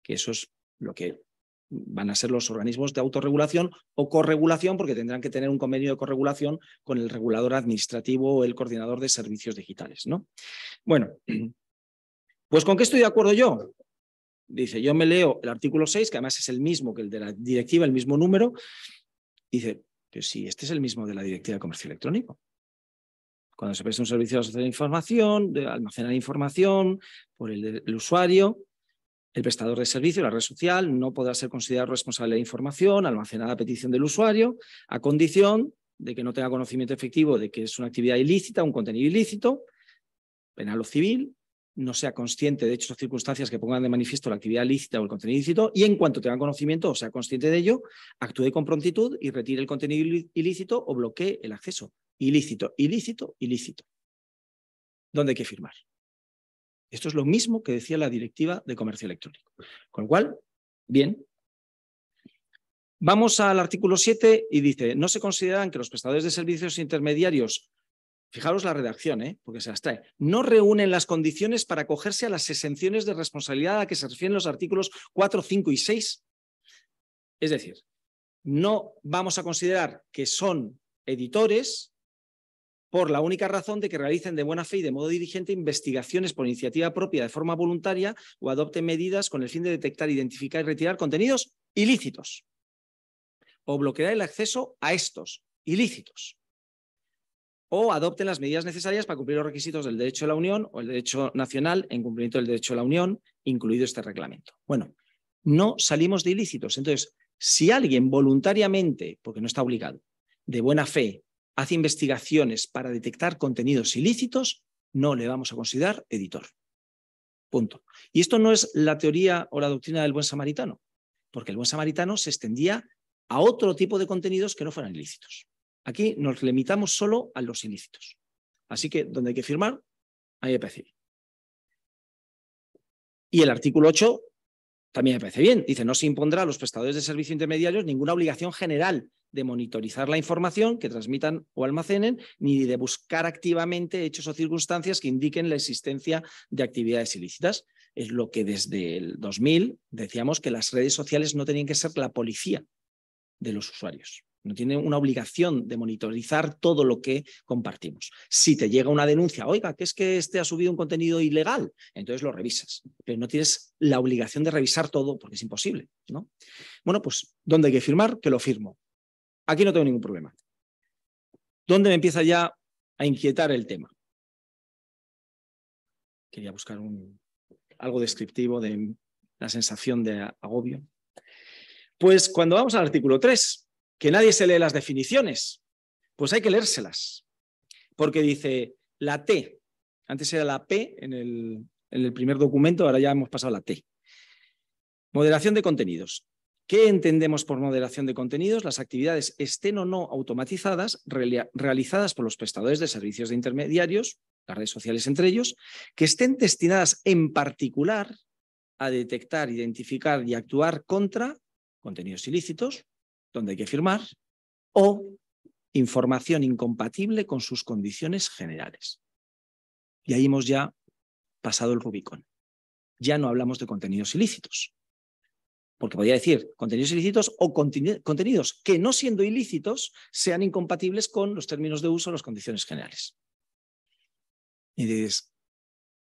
que eso es lo que van a ser los organismos de autorregulación o corregulación, porque tendrán que tener un convenio de corregulación con el regulador administrativo o el coordinador de servicios digitales, ¿no? Bueno, pues ¿con qué estoy de acuerdo yo? Dice, yo me leo el artículo 6, que además es el mismo que el de la directiva, el mismo número. Dice, pues sí, este es el mismo de la directiva de comercio electrónico. Cuando se presta un servicio de asociación de información, de almacenar información por el usuario, el prestador de servicio, la red social, no podrá ser considerado responsable de la información almacenada a petición del usuario, a condición de que no tenga conocimiento efectivo de que es una actividad ilícita, un contenido ilícito, penal o civil, no sea consciente de hechos o circunstancias que pongan de manifiesto la actividad ilícita o el contenido ilícito, y en cuanto tenga conocimiento o sea consciente de ello, actúe con prontitud y retire el contenido ilícito o bloquee el acceso. Ilícito, ilícito, ilícito. ¿Dónde hay que firmar? Esto es lo mismo que decía la directiva de comercio electrónico. Con lo cual, bien. Vamos al artículo 7 y dice, no se consideran que los prestadores de servicios intermediarios, fijaros la redacción, porque se las trae, no reúnen las condiciones para acogerse a las exenciones de responsabilidad a que se refieren los artículos 4, 5 y 6. Es decir, no vamos a considerar que son editores por la única razón de que realicen de buena fe y de modo diligente investigaciones por iniciativa propia de forma voluntaria o adopten medidas con el fin de detectar, identificar y retirar contenidos ilícitos o bloquear el acceso a estos ilícitos o adopten las medidas necesarias para cumplir los requisitos del derecho de la Unión o el derecho nacional en cumplimiento del derecho de la Unión, incluido este reglamento. Bueno, no salimos de ilícitos. Entonces, si alguien voluntariamente, porque no está obligado, de buena fe, hace investigaciones para detectar contenidos ilícitos, no le vamos a considerar editor. Punto. Y esto no es la teoría o la doctrina del buen samaritano, porque el buen samaritano se extendía a otro tipo de contenidos que no fueran ilícitos. Aquí nos limitamos solo a los ilícitos. Así que, donde hay que firmar, ahí me parece bien. Y el artículo 8 también me parece bien. Dice, no se impondrá a los prestadores de servicios intermediarios ninguna obligación general de monitorizar la información que transmitan o almacenen, ni de buscar activamente hechos o circunstancias que indiquen la existencia de actividades ilícitas. Es lo que desde el 2000 decíamos que las redes sociales no tenían que ser la policía de los usuarios. No tienen una obligación de monitorizar todo lo que compartimos. Si te llega una denuncia, oiga, que es que este ha subido un contenido ilegal, entonces lo revisas. Pero no tienes la obligación de revisar todo porque es imposible, ¿no? Bueno, pues, ¿dónde hay que firmar? Que lo firmo. Aquí no tengo ningún problema. ¿Dónde me empieza ya a inquietar el tema? Quería buscar algo descriptivo de la sensación de agobio. Pues cuando vamos al artículo 3, que nadie se lee las definiciones, pues hay que leérselas. Porque dice la T, antes era la P en el primer documento, ahora ya hemos pasado a la T. Moderación de contenidos. ¿Qué entendemos por moderación de contenidos? Las actividades estén o no automatizadas realizadas por los prestadores de servicios de intermediarios, las redes sociales entre ellos, que estén destinadas en particular a detectar, identificar y actuar contra contenidos ilícitos, donde hay que firmar, o información incompatible con sus condiciones generales. Y ahí hemos ya pasado el Rubicón. Ya no hablamos de contenidos ilícitos. Porque podría decir contenidos ilícitos o contenidos que, no siendo ilícitos, sean incompatibles con los términos de uso o las condiciones generales. Y dices,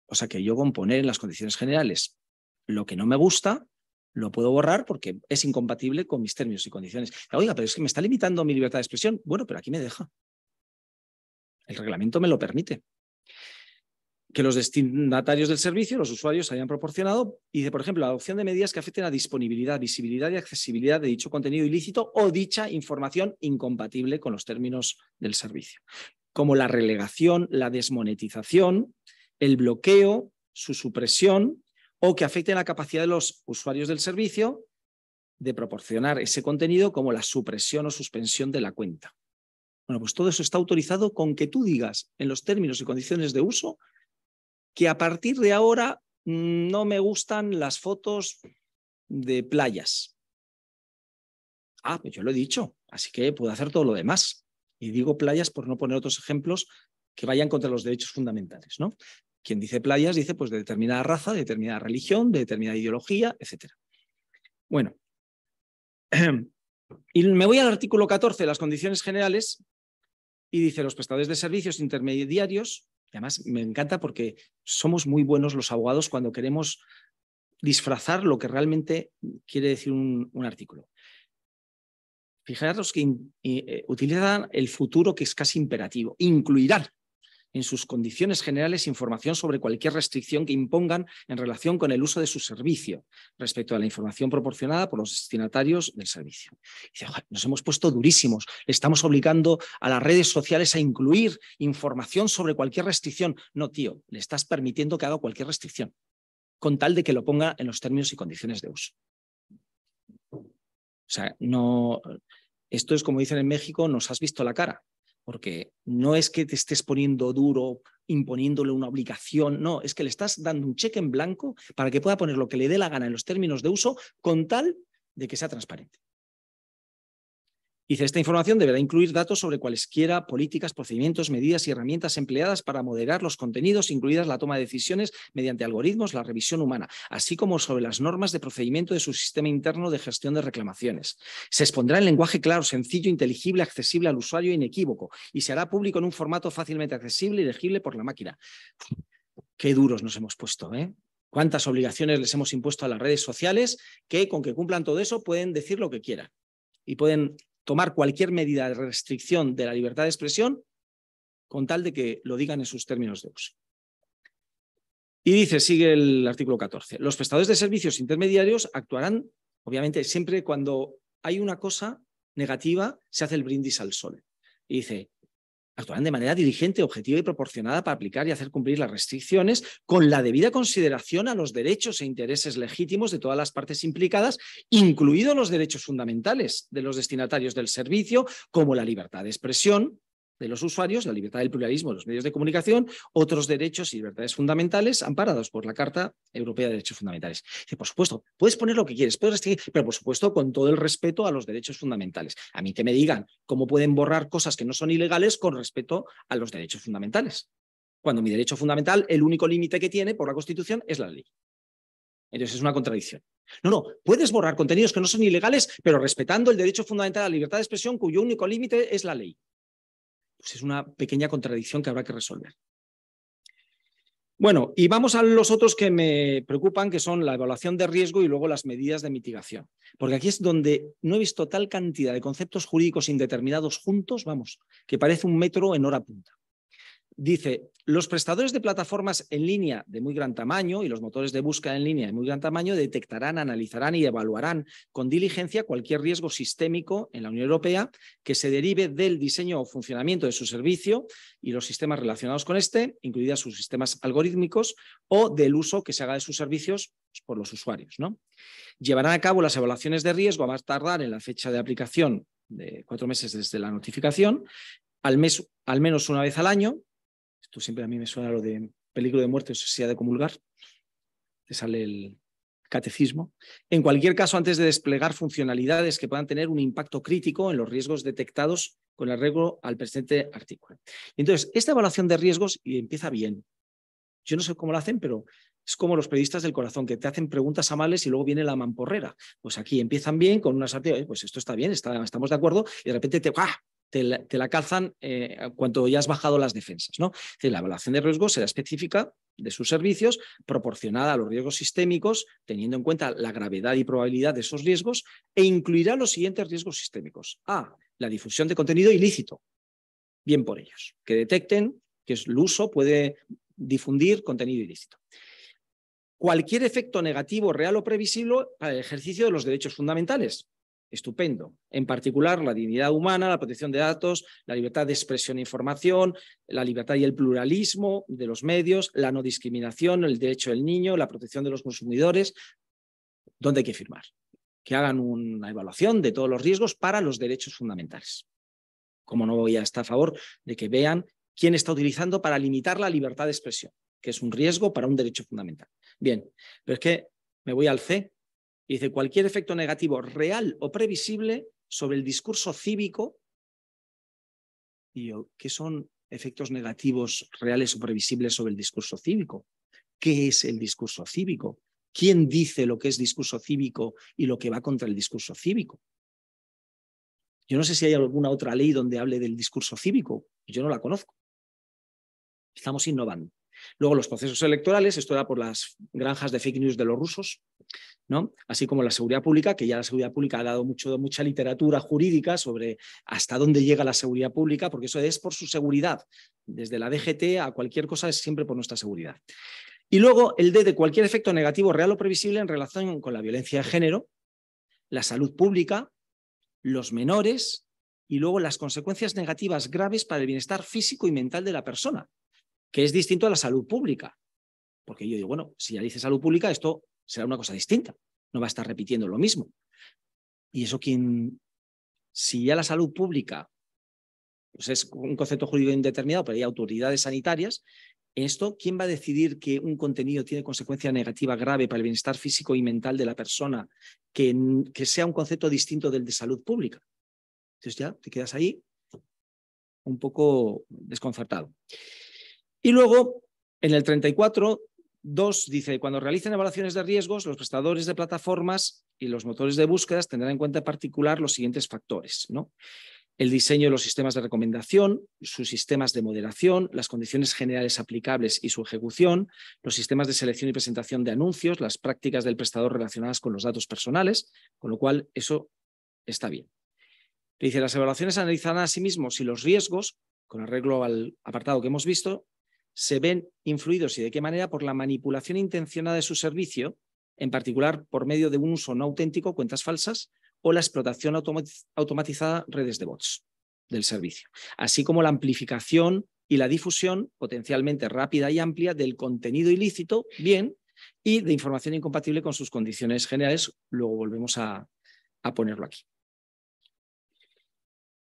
o sea que yo con poner en las condiciones generales lo que no me gusta, lo puedo borrar porque es incompatible con mis términos y condiciones. Oiga, pero es que me está limitando mi libertad de expresión. Bueno, pero aquí me deja. El reglamento me lo permite. que los destinatarios del servicio, los usuarios, hayan proporcionado. Y dice, por ejemplo, la adopción de medidas que afecten a disponibilidad, visibilidad y accesibilidad de dicho contenido ilícito o dicha información incompatible con los términos del servicio, como la relegación, la desmonetización, el bloqueo, su supresión, o que afecten la capacidad de los usuarios del servicio de proporcionar ese contenido, como la supresión o suspensión de la cuenta. Bueno, pues todo eso está autorizado con que tú digas en los términos y condiciones de uso que a partir de ahora no me gustan las fotos de playas. Ah, pues yo lo he dicho, así que puedo hacer todo lo demás. Y digo playas por no poner otros ejemplos que vayan contra los derechos fundamentales, ¿no? Quien dice playas dice pues de determinada raza, de determinada religión, de determinada ideología, etc. Bueno, y me voy al artículo 14 de las condiciones generales y dice los prestadores de servicios intermediarios. Además, me encanta porque somos muy buenos los abogados cuando queremos disfrazar lo que realmente quiere decir un artículo. Fijaros que utilizan el futuro que es casi imperativo. Incluirán en sus condiciones generales información sobre cualquier restricción que impongan en relación con el uso de su servicio respecto a la información proporcionada por los destinatarios del servicio. Y dice, nos hemos puesto durísimos, le estamos obligando a las redes sociales a incluir información sobre cualquier restricción. No, tío, le estás permitiendo que haga cualquier restricción, con tal de que lo ponga en los términos y condiciones de uso. O sea, no, esto es como dicen en México, nos has visto la cara. Porque no es que te estés poniendo duro, imponiéndole una obligación, no, es que le estás dando un cheque en blanco para que pueda poner lo que le dé la gana en los términos de uso con tal de que sea transparente. Dice, esta información deberá incluir datos sobre cualesquiera políticas, procedimientos, medidas y herramientas empleadas para moderar los contenidos, incluidas la toma de decisiones mediante algoritmos, la revisión humana, así como sobre las normas de procedimiento de su sistema interno de gestión de reclamaciones. Se expondrá en lenguaje claro, sencillo, inteligible, accesible al usuario e inequívoco, y se hará público en un formato fácilmente accesible y legible por la máquina. Qué duros nos hemos puesto, ¿eh? Cuántas obligaciones les hemos impuesto a las redes sociales que, con que cumplan todo eso, pueden decir lo que quieran y pueden tomar cualquier medida de restricción de la libertad de expresión con tal de que lo digan en sus términos de uso. Y dice, sigue el artículo 14, los prestadores de servicios intermediarios actuarán, obviamente, siempre cuando hay una cosa negativa, se hace el brindis al sol. Y dice, actuarán de manera diligente, objetiva y proporcionada para aplicar y hacer cumplir las restricciones con la debida consideración a los derechos e intereses legítimos de todas las partes implicadas, incluidos los derechos fundamentales de los destinatarios del servicio, como la libertad de expresión de los usuarios, la libertad del pluralismo de los medios de comunicación, otros derechos y libertades fundamentales amparados por la Carta Europea de Derechos Fundamentales. Dice, por supuesto, puedes poner lo que quieres, puedes restringir, pero por supuesto con todo el respeto a los derechos fundamentales. A mí que me digan cómo pueden borrar cosas que no son ilegales con respeto a los derechos fundamentales. Cuando mi derecho fundamental, el único límite que tiene por la Constitución es la ley. Entonces es una contradicción. No, puedes borrar contenidos que no son ilegales, pero respetando el derecho fundamental a la libertad de expresión, cuyo único límite es la ley. Pues es una pequeña contradicción que habrá que resolver. Bueno, y vamos a los otros que me preocupan, que son la evaluación de riesgo y luego las medidas de mitigación. Porque aquí es donde no he visto tal cantidad de conceptos jurídicos indeterminados juntos, vamos, que parece un metro en hora punta. Dice, los prestadores de plataformas en línea de muy gran tamaño y los motores de búsqueda en línea de muy gran tamaño detectarán, analizarán y evaluarán con diligencia cualquier riesgo sistémico en la Unión Europea que se derive del diseño o funcionamiento de su servicio y los sistemas relacionados con este, incluidas sus sistemas algorítmicos, o del uso que se haga de sus servicios por los usuarios, ¿no? Llevarán a cabo las evaluaciones de riesgo a más tardar en la fecha de aplicación de 4 meses desde la notificación, al menos una vez al año. Esto siempre a mí me suena lo de peligro de muerte o necesidad de comulgar. Te sale el catecismo. En cualquier caso, antes de desplegar funcionalidades que puedan tener un impacto crítico en los riesgos detectados con arreglo al presente artículo. Entonces, esta evaluación de riesgos empieza bien. Yo no sé cómo lo hacen, pero es como los periodistas del corazón, que te hacen preguntas amables y luego viene la mamporrera. Pues aquí empiezan bien con una sartén, pues esto está bien, estamos de acuerdo, y de repente te la calzan cuando ya has bajado las defensas, ¿no? Es decir, la evaluación de riesgos será específica de sus servicios, proporcionada a los riesgos sistémicos, teniendo en cuenta la gravedad y probabilidad de esos riesgos, e incluirá los siguientes riesgos sistémicos. A, la difusión de contenido ilícito. Bien por ellos. Que detecten que el uso puede difundir contenido ilícito. Cualquier efecto negativo, real o previsible para el ejercicio de los derechos fundamentales. Estupendo. En particular, la dignidad humana, la protección de datos, la libertad de expresión e información, la libertad y el pluralismo de los medios, la no discriminación, el derecho del niño, la protección de los consumidores. ¿Dónde hay que firmar? Que hagan una evaluación de todos los riesgos para los derechos fundamentales. Como no voy a estar a favor de que vean quién está utilizando para limitar la libertad de expresión, que es un riesgo para un derecho fundamental. Bien, pero es que me voy al C y dice cualquier efecto negativo real o previsible sobre el discurso cívico. Y yo, ¿qué son efectos negativos reales o previsibles sobre el discurso cívico? ¿Qué es el discurso cívico? ¿Quién dice lo que es discurso cívico y lo que va contra el discurso cívico? Yo no sé si hay alguna otra ley donde hable del discurso cívico. Yo no la conozco. Estamos innovando. Luego los procesos electorales, esto era por las granjas de fake news de los rusos, ¿no? Así como la seguridad pública, que ya la seguridad pública ha dado mucha literatura jurídica sobre hasta dónde llega la seguridad pública, porque eso es por su seguridad. Desde la DGT a cualquier cosa es siempre por nuestra seguridad. Y luego el D de cualquier efecto negativo, real o previsible en relación con la violencia de género, la salud pública, los menores y luego las consecuencias negativas graves para el bienestar físico y mental de la persona, que es distinto a la salud pública. Porque yo digo, bueno, si ya dice salud pública, esto será una cosa distinta, no va a estar repitiendo lo mismo. Y eso si ya la salud pública pues es un concepto jurídico indeterminado, pero hay autoridades sanitarias, esto, ¿quién va a decidir que un contenido tiene consecuencia negativa grave para el bienestar físico y mental de la persona que sea un concepto distinto del de salud pública? Entonces ya te quedas ahí un poco desconcertado. Y luego, en el 34.2 dice, cuando realicen evaluaciones de riesgos, los prestadores de plataformas y los motores de búsquedas tendrán en cuenta en particular los siguientes factores, ¿no? El diseño de los sistemas de recomendación, sus sistemas de moderación, las condiciones generales aplicables y su ejecución, los sistemas de selección y presentación de anuncios, las prácticas del prestador relacionadas con los datos personales, con lo cual eso está bien. Dice, las evaluaciones analizarán asimismo si los riesgos, con arreglo al apartado que hemos visto, se ven influidos y de qué manera por la manipulación intencionada de su servicio, en particular por medio de un uso no auténtico, cuentas falsas, o la explotación automatizada, redes de bots del servicio, así como la amplificación y la difusión potencialmente rápida y amplia del contenido ilícito, bien, y de información incompatible con sus condiciones generales. Luego volvemos a ponerlo aquí.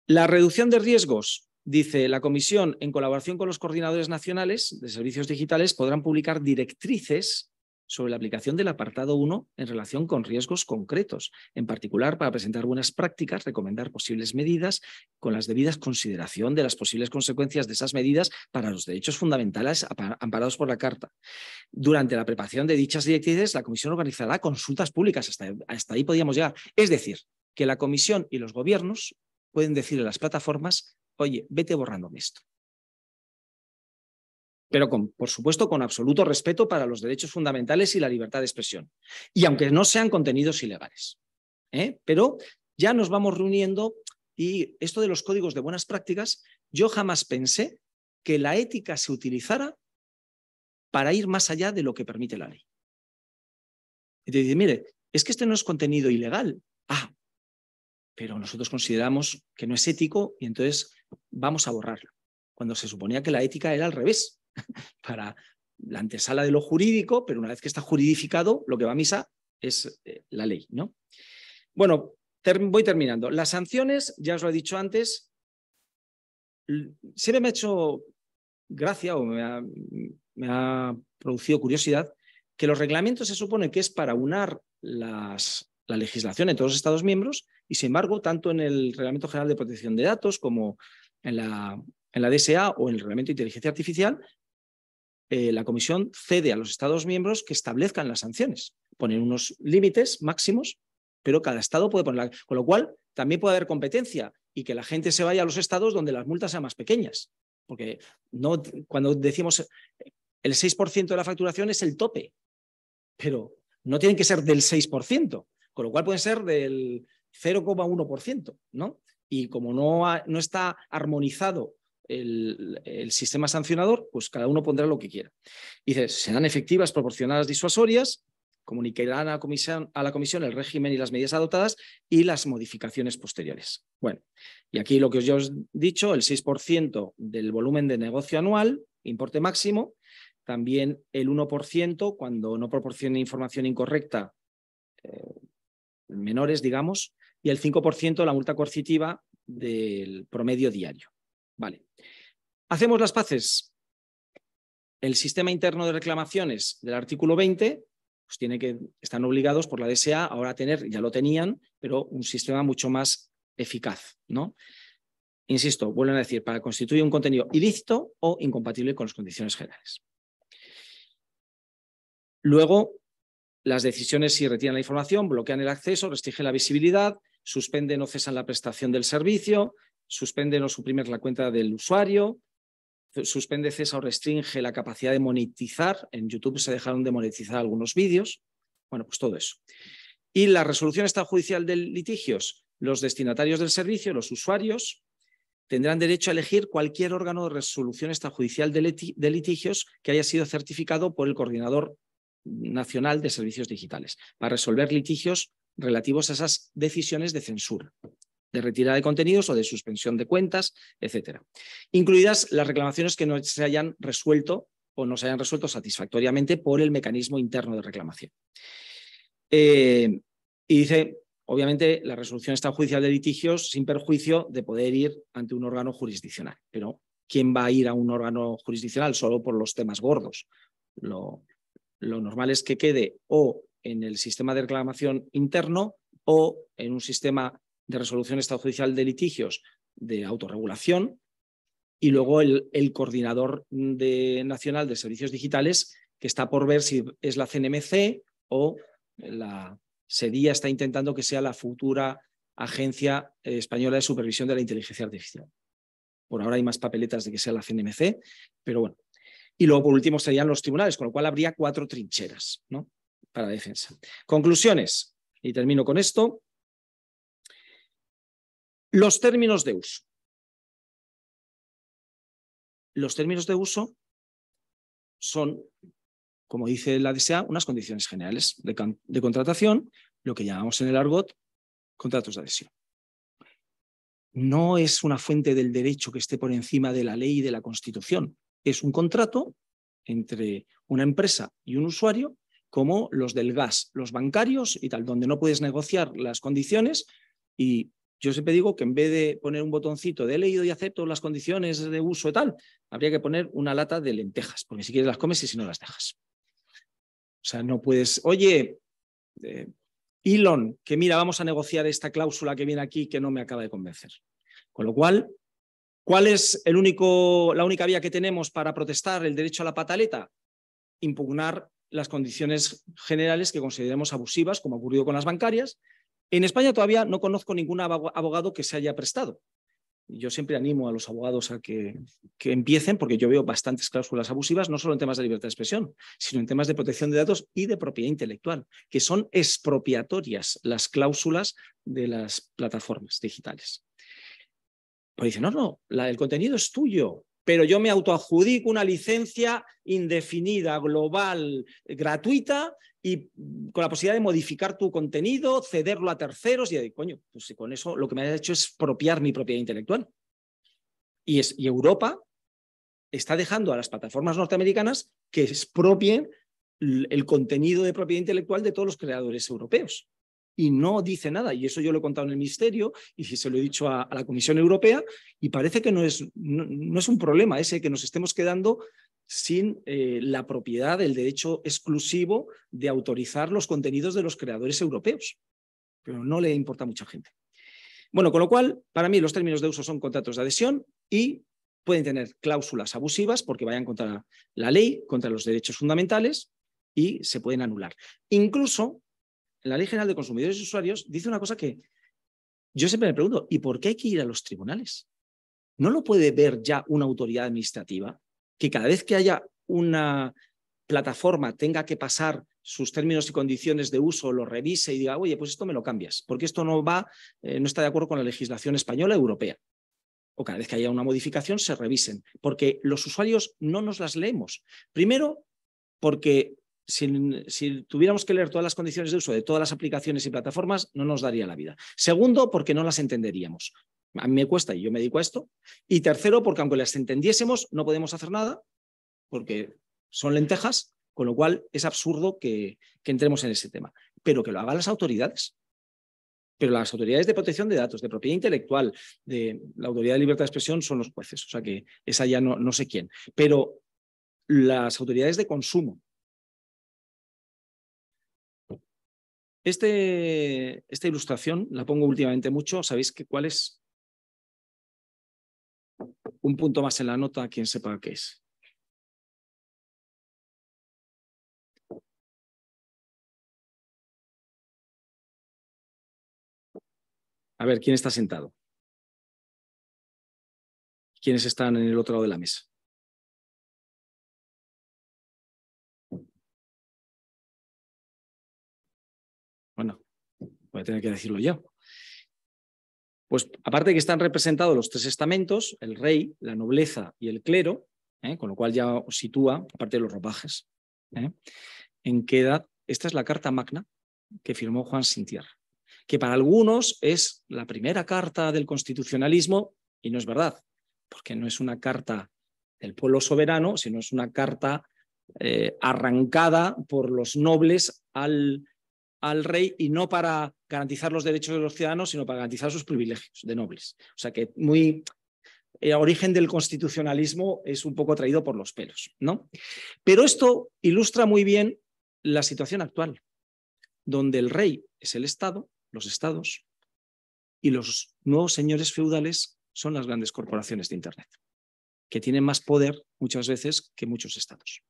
La reducción de riesgos, dice la Comisión, en colaboración con los coordinadores nacionales de servicios digitales, podrán publicar directrices sobre la aplicación del apartado 1 en relación con riesgos concretos, en particular para presentar buenas prácticas, recomendar posibles medidas con las debidas consideración de las posibles consecuencias de esas medidas para los derechos fundamentales amparados por la Carta. Durante la preparación de dichas directrices, la Comisión organizará consultas públicas, hasta ahí podríamos llegar. Es decir, que la Comisión y los gobiernos pueden decirle a las plataformas, oye, vete borrándome esto. Pero por supuesto con absoluto respeto para los derechos fundamentales y la libertad de expresión. Y aunque no sean contenidos ilegales. Pero ya nos vamos reuniendo y esto de los códigos de buenas prácticas, yo jamás pensé que la ética se utilizara para ir más allá de lo que permite la ley. Y te dice, mire, es que este no es contenido ilegal. Pero nosotros consideramos que no es ético y entonces vamos a borrarlo. Cuando se suponía que la ética era al revés. Para la antesala de lo jurídico, pero una vez que está juridificado, lo que va a misa es la ley, ¿no? Bueno, voy terminando. Las sanciones, ya os lo he dicho antes, siempre me ha hecho gracia o me ha producido curiosidad que los reglamentos se supone que es para unar la legislación en todos los Estados miembros y, sin embargo, tanto en el Reglamento General de Protección de Datos como en la DSA o en el Reglamento de Inteligencia Artificial, la Comisión cede a los Estados miembros que establezcan las sanciones. Ponen unos límites máximos, pero cada Estado puede ponerla. Con lo cual, también puede haber competencia y que la gente se vaya a los Estados donde las multas sean más pequeñas. Porque no, cuando decimos el 6% de la facturación es el tope, pero no tienen que ser del 6%, con lo cual pueden ser del 0,1%, ¿no? Y como no está armonizado el sistema sancionador, pues cada uno pondrá lo que quiera. Dice, serán efectivas, proporcionadas, disuasorias, comunicarán a la comisión el régimen y las medidas adoptadas y las modificaciones posteriores. Bueno, y aquí lo que yo os he dicho, el 6% del volumen de negocio anual, importe máximo, también el 1% cuando no proporcione información incorrecta, menores, digamos, y el 5% la multa coercitiva del promedio diario. Vale. Hacemos las paces. El sistema interno de reclamaciones del artículo 20 pues están obligados por la DSA ahora a tener, ya lo tenían, pero un sistema mucho más eficaz, ¿no? Insisto, vuelven a decir, para constituir un contenido ilícito o incompatible con las condiciones generales. Luego, las decisiones si retiran la información, bloquean el acceso, restringen la visibilidad, suspenden o cesan la prestación del servicio, suspenden o suprimen la cuenta del usuario, suspende, cesa o restringe la capacidad de monetizar. En YouTube se dejaron de monetizar algunos vídeos. Bueno, pues todo eso. Y la resolución extrajudicial de litigios, los destinatarios del servicio, los usuarios, tendrán derecho a elegir cualquier órgano de resolución extrajudicial de litigios que haya sido certificado por el Coordinador Nacional de Servicios Digitales para resolver litigios relativos a esas decisiones de censura, de retirada de contenidos o de suspensión de cuentas, etcétera. Incluidas las reclamaciones que no se hayan resuelto o no se hayan resuelto satisfactoriamente por el mecanismo interno de reclamación. Y dice, obviamente, la resolución extrajudicial de litigios sin perjuicio de poder ir ante un órgano jurisdiccional. Pero ¿quién va a ir a un órgano jurisdiccional solo por los temas gordos? Lo normal es que quede o en el sistema de reclamación interno o en un sistema de resolución extrajudicial de litigios de autorregulación y luego el Coordinador Nacional de Servicios Digitales, que está por ver si es la CNMC o la SEDIA está intentando que sea la futura Agencia Española de Supervisión de la Inteligencia Artificial. Por ahora hay más papeletas de que sea la CNMC, pero bueno. Y luego, por último, serían los tribunales, con lo cual habría 4 trincheras, ¿no?, para defensa. Conclusiones, y termino con esto. Los términos de uso. Los términos de uso son, como dice la DSA, unas condiciones generales de contratación, lo que llamamos en el argot contratos de adhesión. No es una fuente del derecho que esté por encima de la ley y de la Constitución. Es un contrato entre una empresa y un usuario, como los del gas, los bancarios y tal, donde no puedes negociar las condiciones. Y yo siempre digo que en vez de poner un botoncito de he leído y acepto las condiciones de uso y tal, habría que poner una lata de lentejas, porque si quieres las comes y si no las dejas. O sea, no puedes, oye, Elon, que mira, vamos a negociar esta cláusula que viene aquí que no me acaba de convencer. Con lo cual, ¿cuál es la única vía que tenemos para protestar el derecho a la pataleta? Impugnar las condiciones generales que consideremos abusivas, como ha ocurrido con las bancarias. En España todavía no conozco ningún abogado que se haya prestado. Yo siempre animo a los abogados a que empiecen, porque yo veo bastantes cláusulas abusivas, no solo en temas de libertad de expresión, sino en temas de protección de datos y de propiedad intelectual, que son expropiatorias las cláusulas de las plataformas digitales. Pues dicen, no, el contenido es tuyo, pero yo me autoadjudico una licencia indefinida, global, gratuita y con la posibilidad de modificar tu contenido, cederlo a terceros y coño, pues con eso lo que me ha hecho es expropiar mi propiedad intelectual. Y Europa está dejando a las plataformas norteamericanas que expropien el contenido de propiedad intelectual de todos los creadores europeos. Y no dice nada, y eso yo lo he contado en el Ministerio y se lo he dicho a la Comisión Europea, y parece que no es un problema ese que nos estemos quedando sin la propiedad del derecho exclusivo de autorizar los contenidos de los creadores europeos, pero no le importa a mucha gente. Bueno, con lo cual, para mí los términos de uso son contratos de adhesión y pueden tener cláusulas abusivas porque vayan contra la ley, contra los derechos fundamentales y se pueden anular. Incluso la Ley General de Consumidores y Usuarios dice una cosa que yo siempre me pregunto, ¿y por qué hay que ir a los tribunales? ¿No lo puede ver ya una autoridad administrativa que cada vez que haya una plataforma tenga que pasar sus términos y condiciones de uso, lo revise y diga, oye, pues esto me lo cambias, porque esto no está de acuerdo con la legislación española o europea? o cada vez que haya una modificación se revisen, porque los usuarios no nos las leemos. Primero, porque si tuviéramos que leer todas las condiciones de uso de todas las aplicaciones y plataformas, no nos daría la vida. Segundo, porque no las entenderíamos. A mí me cuesta y yo me dedico a esto. Y tercero, porque aunque las entendiésemos, no podemos hacer nada, porque son lentejas, con lo cual es absurdo que entremos en ese tema. Pero que lo hagan las autoridades. Pero las autoridades de protección de datos, de propiedad intelectual, de la autoridad de libertad de expresión son los jueces. O sea que esa ya no sé quién. Pero las autoridades de consumo. Esta ilustración la pongo últimamente mucho. ¿Sabéis cuál es? Un punto más en la nota, quien sepa qué es. A ver, ¿quién está sentado? ¿Quiénes están en el otro lado de la mesa? Bueno, voy a tener que decirlo yo. Pues aparte de que están representados los tres estamentos, el rey, la nobleza y el clero, con lo cual ya os sitúa, aparte de los ropajes, en qué edad. Esta es la Carta Magna que firmó Juan Sin Tierra, que para algunos es la primera carta del constitucionalismo, y no es verdad, porque no es una carta del pueblo soberano, sino es una carta arrancada por los nobles al rey, y no para garantizar los derechos de los ciudadanos, sino para garantizar sus privilegios de nobles. O sea que el origen del constitucionalismo es un poco traído por los pelos, ¿no? Pero esto ilustra muy bien la situación actual, donde el rey es el Estado, los estados, y los nuevos señores feudales son las grandes corporaciones de Internet, que tienen más poder muchas veces que muchos estados.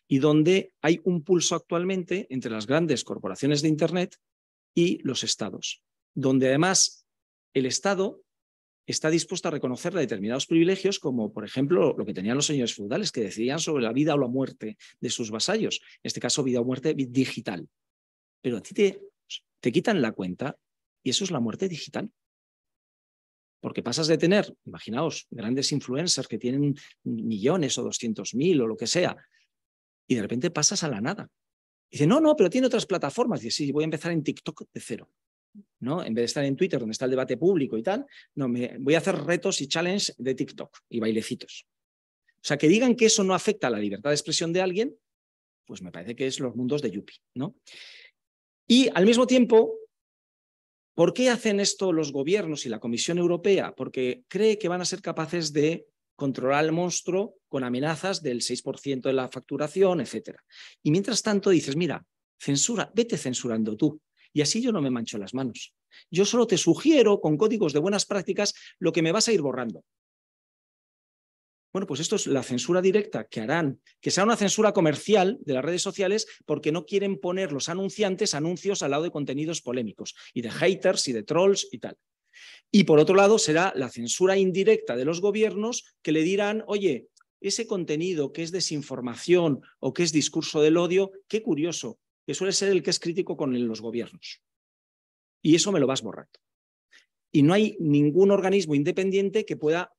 Y donde hay un pulso actualmente entre las grandes corporaciones de Internet y los estados, donde además el Estado está dispuesto a reconocer determinados privilegios, como por ejemplo lo que tenían los señores feudales, que decidían sobre la vida o la muerte de sus vasallos, en este caso vida o muerte digital. Pero a ti te quitan la cuenta y eso es la muerte digital. Porque pasas de tener, imaginaos, grandes influencers que tienen millones o 200.000 o lo que sea, y de repente pasas a la nada. Y dice, no, pero tiene otras plataformas. Y dice, sí, voy a empezar en TikTok de cero, ¿no? En vez de estar en Twitter, donde está el debate público y tal, no, voy a hacer retos y challenges de TikTok y bailecitos. O sea, que digan que eso no afecta a la libertad de expresión de alguien, pues me parece que es los mundos de Yuppie, ¿no? Y al mismo tiempo, ¿por qué hacen esto los gobiernos y la Comisión Europea? Porque cree que van a ser capaces de controlar al monstruo con amenazas del 6% de la facturación, etc. Y mientras tanto dices, mira, vete censurando tú, y así yo no me mancho las manos. Yo solo te sugiero, con códigos de buenas prácticas, lo que me vas a ir borrando. Bueno, pues esto es la censura directa que harán, que sea una censura comercial de las redes sociales, porque no quieren poner los anunciantes anuncios al lado de contenidos polémicos y de haters y de trolls y tal. Y por otro lado será la censura indirecta de los gobiernos, que le dirán, oye, ese contenido que es desinformación o que es discurso del odio, qué curioso, que suele ser el que es crítico con los gobiernos. Y eso me lo vas borrando. Y no hay ningún organismo independiente que pueda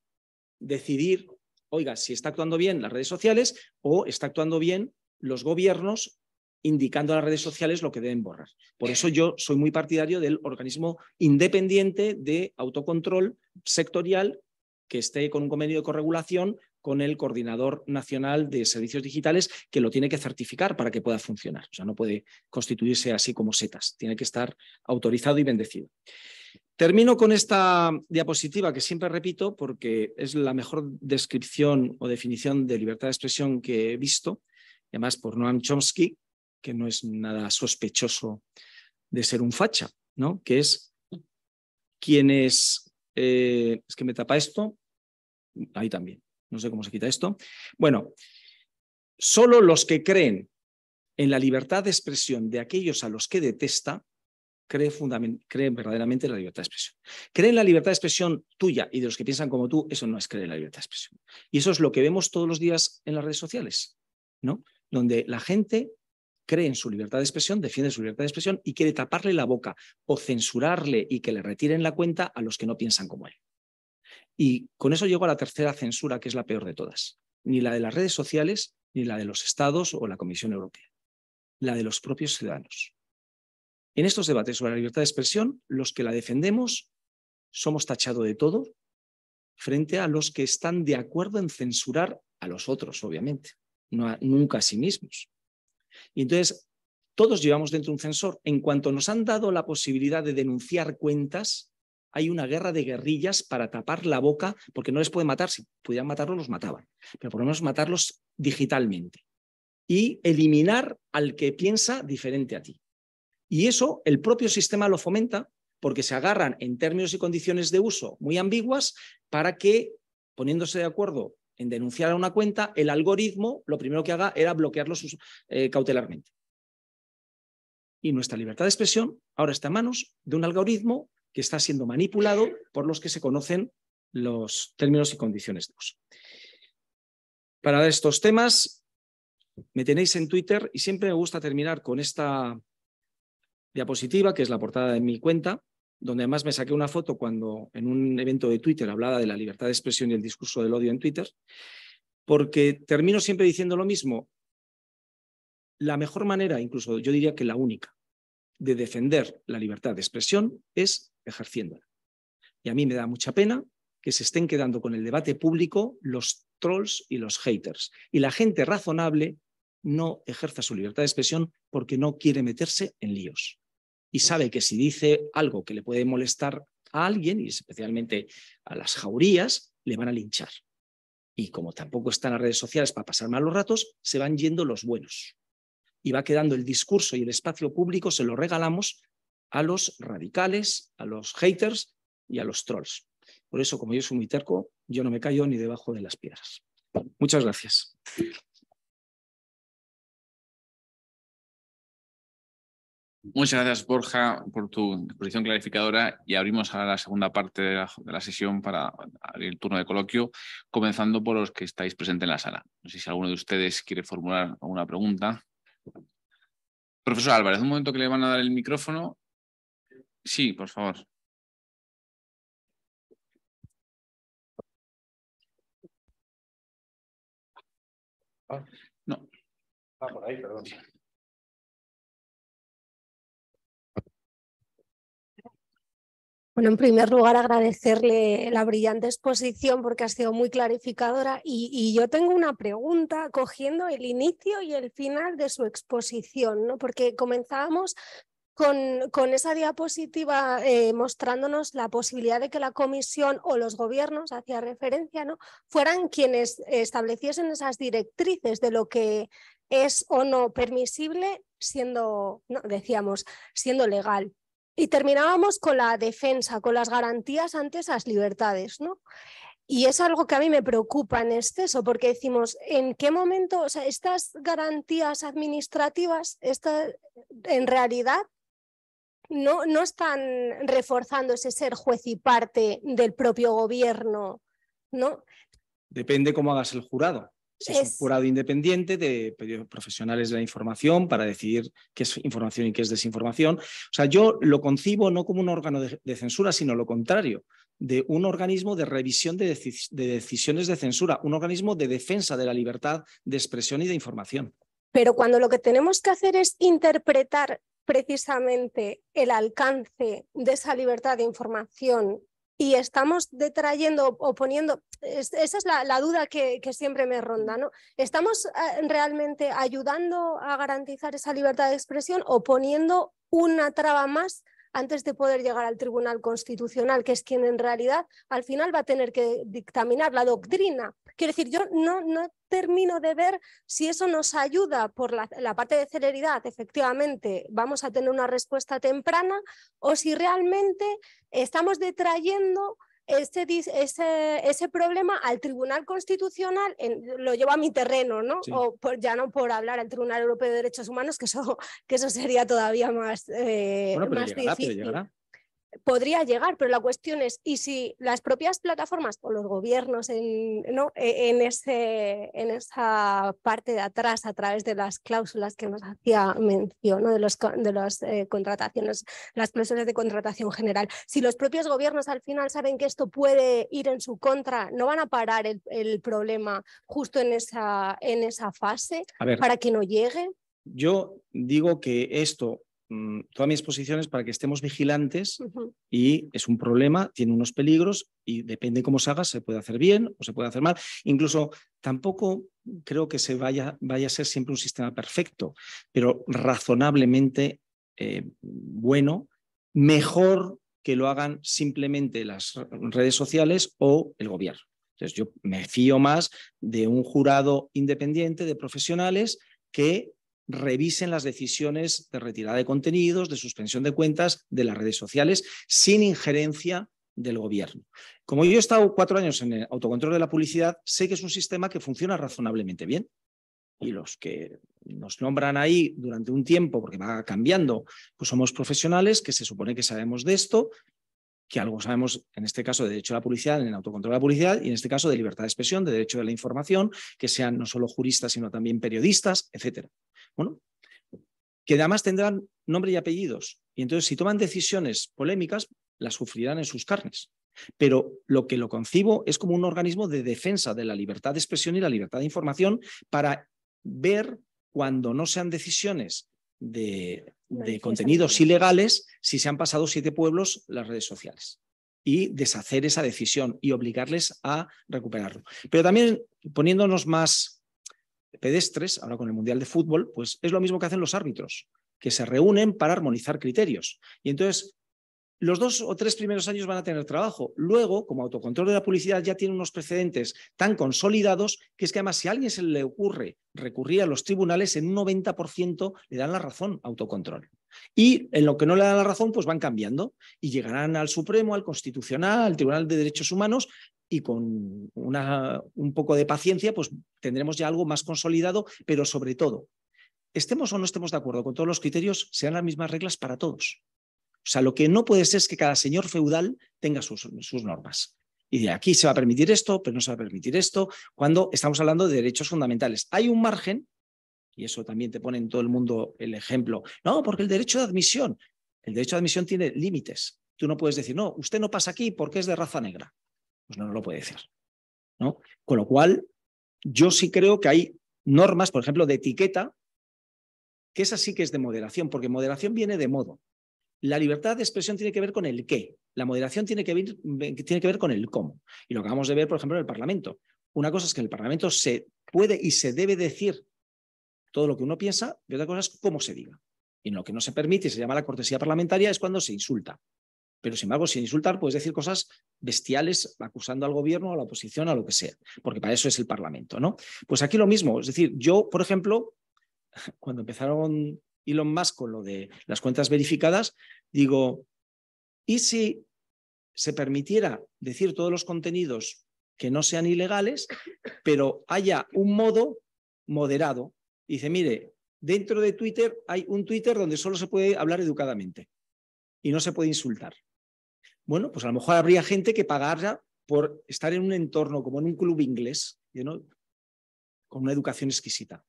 decidir, oiga, si está actuando bien las redes sociales o está actuando bien los gobiernos, indicando a las redes sociales lo que deben borrar. Por eso yo soy muy partidario del organismo independiente de autocontrol sectorial que esté con un convenio de corregulación con el Coordinador Nacional de Servicios Digitales, que lo tiene que certificar para que pueda funcionar. O sea, no puede constituirse así como setas, tiene que estar autorizado y bendecido. Termino con esta diapositiva que siempre repito porque es la mejor descripción o definición de libertad de expresión que he visto, además por Noam Chomsky, que no es nada sospechoso de ser un facha, ¿no? Que es quienes... es que me tapa esto, ahí también, no sé cómo se quita esto. Bueno, solo los que creen en la libertad de expresión de aquellos a los que detesta, creen verdaderamente en la libertad de expresión. Creer en la libertad de expresión tuya y de los que piensan como tú, eso no es creer en la libertad de expresión. Y eso es lo que vemos todos los días en las redes sociales, ¿no? Donde la gente cree en su libertad de expresión, defiende su libertad de expresión y quiere taparle la boca o censurarle y que le retiren la cuenta a los que no piensan como él. Y con eso llego a la tercera censura, que es la peor de todas. Ni la de las redes sociales, ni la de los estados o la Comisión Europea. La de los propios ciudadanos. En estos debates sobre la libertad de expresión, los que la defendemos somos tachados de todo frente a los que están de acuerdo en censurar a los otros, obviamente, nunca a sí mismos. Y entonces, todos llevamos dentro un censor. En cuanto nos han dado la posibilidad de denunciar cuentas, hay una guerra de guerrillas para tapar la boca, porque no les pueden matar. Si pudieran matarlos, los mataban. Pero por lo menos matarlos digitalmente. Y eliminar al que piensa diferente a ti. Y eso el propio sistema lo fomenta porque se agarran en términos y condiciones de uso muy ambiguas para que, poniéndose de acuerdo en denunciar a una cuenta, el algoritmo lo primero que haga era bloquearlos cautelarmente. Y nuestra libertad de expresión ahora está en manos de un algoritmo que está siendo manipulado por los que se conocen los términos y condiciones de uso. Para estos temas me tenéis en Twitter y siempre me gusta terminar con esta diapositiva, que es la portada de mi cuenta, donde además me saqué una foto cuando en un evento de Twitter hablaba de la libertad de expresión y el discurso del odio en Twitter, porque termino siempre diciendo lo mismo. La mejor manera, incluso yo diría que la única, de defender la libertad de expresión es ejerciéndola. Y a mí me da mucha pena que se estén quedando con el debate público los trolls y los haters. Y la gente razonable no ejerza su libertad de expresión porque no quiere meterse en líos. Y sabe que si dice algo que le puede molestar a alguien, y especialmente a las jaurías, le van a linchar. Y como tampoco están las redes sociales para pasar malos ratos, se van yendo los buenos. Y va quedando el discurso y el espacio público, se lo regalamos a los radicales, a los haters y a los trolls. Por eso, como yo soy muy terco, yo no me callo ni debajo de las piedras. Muchas gracias. Muchas gracias, Borja, por tu exposición clarificadora, y abrimos ahora la segunda parte de la sesión para abrir el turno de coloquio, comenzando por los que estáis presentes en la sala. No sé si alguno de ustedes quiere formular alguna pregunta. Profesor Álvarez, un momento que le van a dar el micrófono. Sí, por favor. No. Por ahí, perdón. Bueno, en primer lugar, agradecerle la brillante exposición porque ha sido muy clarificadora y yo tengo una pregunta cogiendo el inicio y el final de su exposición, ¿no? Porque comenzábamos con esa diapositiva mostrándonos la posibilidad de que la comisión o los gobiernos, hacía referencia, ¿no?, fueran quienes estableciesen esas directrices de lo que es o no permisible siendo, no, decíamos, siendo legal. Y terminábamos con la defensa, con las garantías ante esas libertades, ¿no? Y es algo que a mí me preocupa en exceso, porque decimos, ¿en qué momento, o sea, estas garantías administrativas, en realidad no están reforzando ese ser juez y parte del propio gobierno, ¿no? Depende cómo hagas el jurado. Si es un jurado independiente de profesionales de la información para decidir qué es información y qué es desinformación. O sea, yo lo concibo no como un órgano de censura, sino lo contrario, de un organismo de revisión de decisiones de censura, un organismo de defensa de la libertad de expresión y de información. Pero cuando lo que tenemos que hacer es interpretar precisamente el alcance de esa libertad de información y estamos detrayendo o poniendo, esa es la duda que siempre me ronda, ¿no? ¿Estamos realmente ayudando a garantizar esa libertad de expresión o poniendo una traba más antes de poder llegar al Tribunal Constitucional, que es quien en realidad al final va a tener que dictaminar la doctrina? Quiero decir, yo no termino de ver si eso nos ayuda por la parte de celeridad, efectivamente vamos a tener una respuesta temprana, o si realmente estamos detrayendo ese problema al Tribunal Constitucional, lo llevo a mi terreno, ¿no? Sí. O ya no por hablar al Tribunal Europeo de Derechos Humanos, que eso sería todavía más, bueno, pero más llegará, difícil. Pero llegará. podría llegar, pero la cuestión es, ¿y si las propias plataformas o los gobiernos en esa parte de atrás, a través de las cláusulas que nos hacía mención, ¿no? de las contrataciones, las cláusulas de contratación general, si los propios gobiernos al final saben que esto puede ir en su contra, ¿no van a parar el problema justo en esa fase para que no llegue? Yo digo que esto, toda mi exposición es para que estemos vigilantes y es un problema, tiene unos peligros y depende cómo se haga, se puede hacer bien o se puede hacer mal. Incluso tampoco creo que vaya a ser siempre un sistema perfecto, pero razonablemente bueno, mejor que lo hagan simplemente las redes sociales o el gobierno. Entonces yo me fío más de un jurado independiente de profesionales que revisen las decisiones de retirada de contenidos, de suspensión de cuentas de las redes sociales, sin injerencia del gobierno. Como yo he estado 4 años en el autocontrol de la publicidad, sé que es un sistema que funciona razonablemente bien. Y los que nos nombran ahí durante un tiempo, porque va cambiando, pues somos profesionales que se supone que sabemos de esto, que algo sabemos, en este caso, de derecho a la publicidad, en el autocontrol de la publicidad, y en este caso de libertad de expresión, de derecho a la información, que sean no solo juristas, sino también periodistas, etcétera. Bueno, que además tendrán nombre y apellidos. Y entonces, si toman decisiones polémicas, las sufrirán en sus carnes. Pero lo que lo concibo es como un organismo de defensa de la libertad de expresión y la libertad de información para ver cuando no sean decisiones de contenidos ilegales, si se han pasado 7 pueblos las redes sociales y deshacer esa decisión y obligarles a recuperarlo. Pero también poniéndonos más pedestres, ahora con el Mundial de Fútbol, pues es lo mismo que hacen los árbitros, que se reúnen para armonizar criterios. Y entonces, los 2 o 3 primeros años van a tener trabajo. Luego, como autocontrol de la publicidad, ya tiene unos precedentes tan consolidados que es que además si a alguien se le ocurre recurrir a los tribunales, en un 90% le dan la razón autocontrol. Y en lo que no le dan la razón, pues van cambiando y llegarán al Supremo, al Constitucional, al Tribunal de Derechos Humanos y con un poco de paciencia, pues tendremos ya algo más consolidado, pero sobre todo, estemos o no estemos de acuerdo con todos los criterios, sean las mismas reglas para todos. O sea, lo que no puede ser es que cada señor feudal tenga sus normas. Y de aquí se va a permitir esto, pero no se va a permitir esto, cuando estamos hablando de derechos fundamentales. Hay un margen, y eso también te pone en todo el mundo el ejemplo, no, porque el derecho de admisión tiene límites. Tú no puedes decir, no, usted no pasa aquí porque es de raza negra. Pues no lo puede decir, ¿no? Con lo cual, yo sí creo que hay normas, por ejemplo, de etiqueta, que esa sí que es de moderación, porque moderación viene de modo. La libertad de expresión tiene que ver con el qué. La moderación tiene que ver con el cómo. Y lo que acabamos de ver, por ejemplo, en el Parlamento. Una cosa es que en el Parlamento se puede y se debe decir todo lo que uno piensa, y otra cosa es cómo se diga. Y en lo que no se permite y se llama la cortesía parlamentaria es cuando se insulta. Pero, sin embargo, sin insultar puedes decir cosas bestiales acusando al gobierno, a la oposición, a lo que sea, porque para eso es el Parlamento, ¿no? Pues aquí lo mismo. Es decir, yo, por ejemplo, cuando empezaron Elon Musk con lo de las cuentas verificadas, digo, ¿y si se permitiera decir todos los contenidos que no sean ilegales, pero haya un modo moderado? Dice, mire, dentro de Twitter hay un Twitter donde solo se puede hablar educadamente y no se puede insultar. Bueno, pues a lo mejor habría gente que pagara por estar en un entorno como en un club inglés, ¿no? Con una educación exquisita,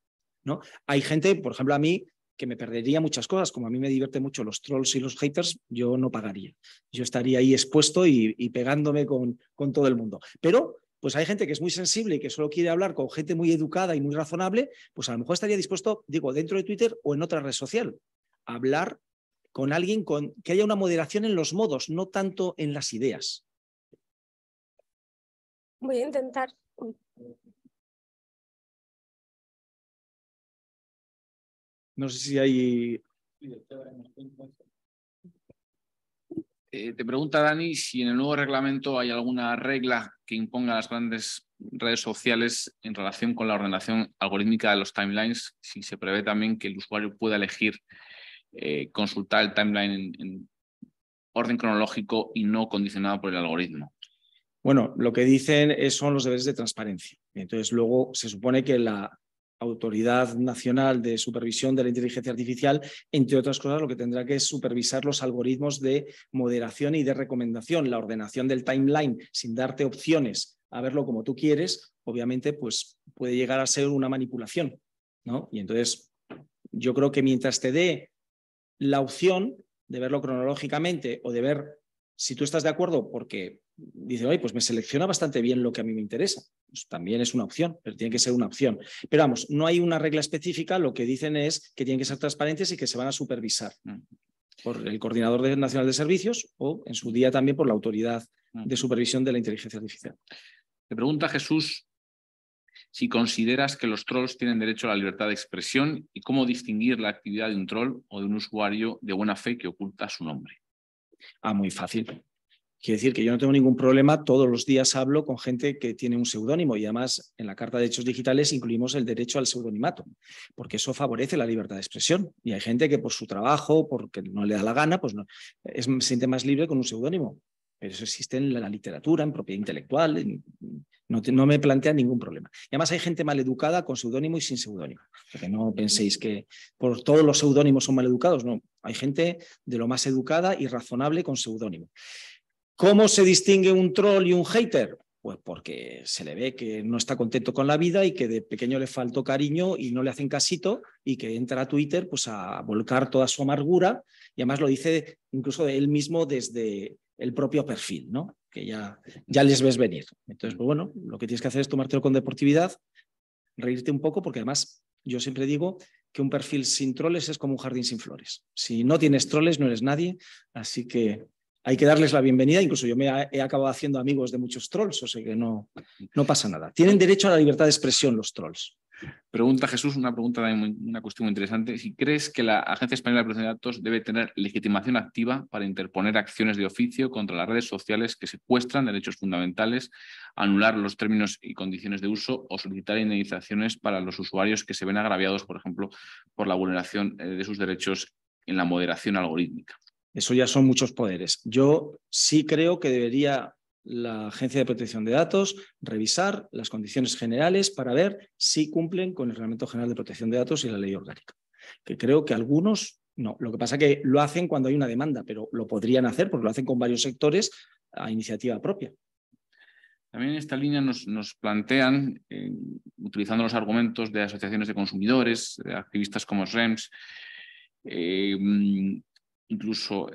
¿no? Hay gente, por ejemplo, a mí, que me perdería muchas cosas, como a mí me divierte mucho los trolls y los haters, yo no pagaría. Yo estaría ahí expuesto y pegándome con todo el mundo. Pero pues hay gente que es muy sensible y que solo quiere hablar con gente muy educada y muy razonable, pues a lo mejor estaría dispuesto, digo, dentro de Twitter o en otra red social, a hablar con alguien que haya una moderación en los modos, no tanto en las ideas. Voy a intentar. No sé si hay... Te pregunta Dani si en el nuevo reglamento hay alguna regla que imponga a las grandes redes sociales en relación con la ordenación algorítmica de los timelines, si se prevé también que el usuario pueda elegir consultar el timeline en orden cronológico y no condicionado por el algoritmo. Bueno, lo que dicen son los deberes de transparencia. Entonces, luego se supone que Autoridad Nacional de Supervisión de la Inteligencia Artificial, entre otras cosas, lo que tendrá que es supervisar los algoritmos de moderación y de recomendación, la ordenación del timeline sin darte opciones a verlo como tú quieres, obviamente pues puede llegar a ser una manipulación, ¿no? Y entonces yo creo que mientras te dé la opción de verlo cronológicamente o de ver si tú estás de acuerdo porque dice, oye, pues me selecciona bastante bien lo que a mí me interesa. Pues también es una opción, pero tiene que ser una opción. Pero vamos, no hay una regla específica, lo que dicen es que tienen que ser transparentes y que se van a supervisar por el Coordinador Nacional de Servicios o en su día también por la Autoridad de Supervisión de la Inteligencia Artificial. Te pregunta Jesús si consideras que los trolls tienen derecho a la libertad de expresión y cómo distinguir la actividad de un troll o de un usuario de buena fe que oculta su nombre. Muy fácil. Quiere decir que yo no tengo ningún problema, todos los días hablo con gente que tiene un seudónimo y además en la Carta de Derechos Digitales incluimos el derecho al seudonimato, porque eso favorece la libertad de expresión. Y hay gente que por su trabajo, porque no le da la gana, pues no, se siente más libre con un seudónimo. Pero eso existe en la literatura, en propiedad intelectual, no me plantea ningún problema. Y además hay gente maleducada con seudónimo y sin seudónimo. Porque no penséis que por todos los seudónimos son maleducados, no. Hay gente de lo más educada y razonable con seudónimo. ¿Cómo se distingue un troll y un hater? Pues porque se le ve que no está contento con la vida y que de pequeño le faltó cariño y no le hacen casito y que entra a Twitter pues a volcar toda su amargura y además lo dice incluso él mismo desde el propio perfil, ¿no? Que ya les ves venir. Entonces, pues bueno, lo que tienes que hacer es tomártelo con deportividad, reírte un poco porque además yo siempre digo que un perfil sin troles es como un jardín sin flores. Si no tienes troles no eres nadie, así que hay que darles la bienvenida, incluso yo he acabado haciendo amigos de muchos trolls, o sea que no pasa nada. Tienen derecho a la libertad de expresión los trolls. Pregunta Jesús, una cuestión muy interesante. Si crees que la Agencia Española de Protección de Datos debe tener legitimación activa para interponer acciones de oficio contra las redes sociales que secuestran derechos fundamentales, anular los términos y condiciones de uso o solicitar indemnizaciones para los usuarios que se ven agraviados, por ejemplo, por la vulneración de sus derechos en la moderación algorítmica. Eso ya son muchos poderes. Yo sí creo que debería la Agencia de Protección de Datos revisar las condiciones generales para ver si cumplen con el Reglamento General de Protección de Datos y la Ley Orgánica. Que creo que algunos no. Lo que pasa es que lo hacen cuando hay una demanda, pero lo podrían hacer porque lo hacen con varios sectores a iniciativa propia. También en esta línea nos plantean, utilizando los argumentos de asociaciones de consumidores, de activistas como SREMS, incluso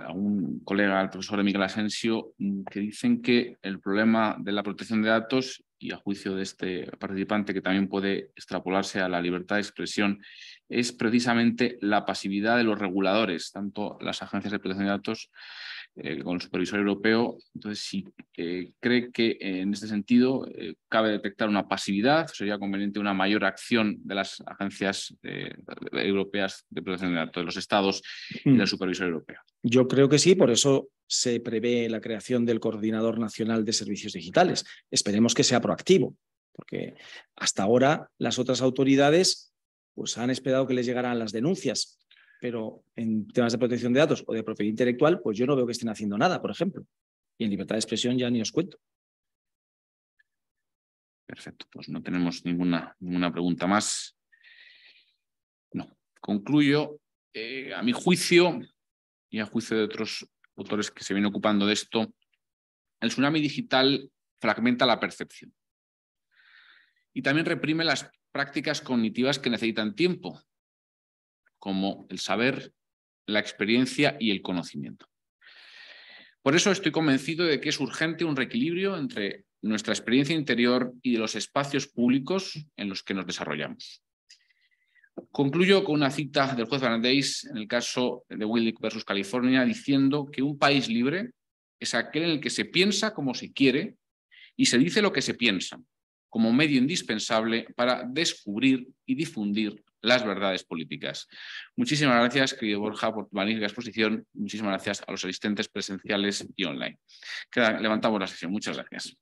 a un colega, el profesor Miguel Asensio, que dicen que el problema de la protección de datos, y a juicio de este participante que también puede extrapolarse a la libertad de expresión, es precisamente la pasividad de los reguladores, tanto las agencias de protección de datos con el supervisor europeo. Entonces, si cree que en este sentido cabe detectar una pasividad, sería conveniente una mayor acción de las agencias europeas de protección de datos, de los estados y del supervisor europeo. Yo creo que sí, por eso se prevé la creación del Coordinador Nacional de Servicios Digitales. Esperemos que sea proactivo, porque hasta ahora las otras autoridades pues, han esperado que les llegaran las denuncias, pero en temas de protección de datos o de propiedad intelectual, pues yo no veo que estén haciendo nada, por ejemplo. Y en libertad de expresión ya ni os cuento. Perfecto, pues no tenemos ninguna pregunta más. No, concluyo. A mi juicio y a juicio de otros autores que se vienen ocupando de esto, el tsunami digital fragmenta la percepción y también reprime las prácticas cognitivas que necesitan tiempo, como el saber, la experiencia y el conocimiento. Por eso estoy convencido de que es urgente un reequilibrio entre nuestra experiencia interior y de los espacios públicos en los que nos desarrollamos. Concluyo con una cita del juez Brandeis en el caso de Willich versus California, diciendo que un país libre es aquel en el que se piensa como se quiere y se dice lo que se piensa, como medio indispensable para descubrir y difundir las verdades políticas. Muchísimas gracias, querido Borja, por tu magnífica exposición. Muchísimas gracias a los asistentes presenciales y online. Levantamos la sesión. Muchas gracias.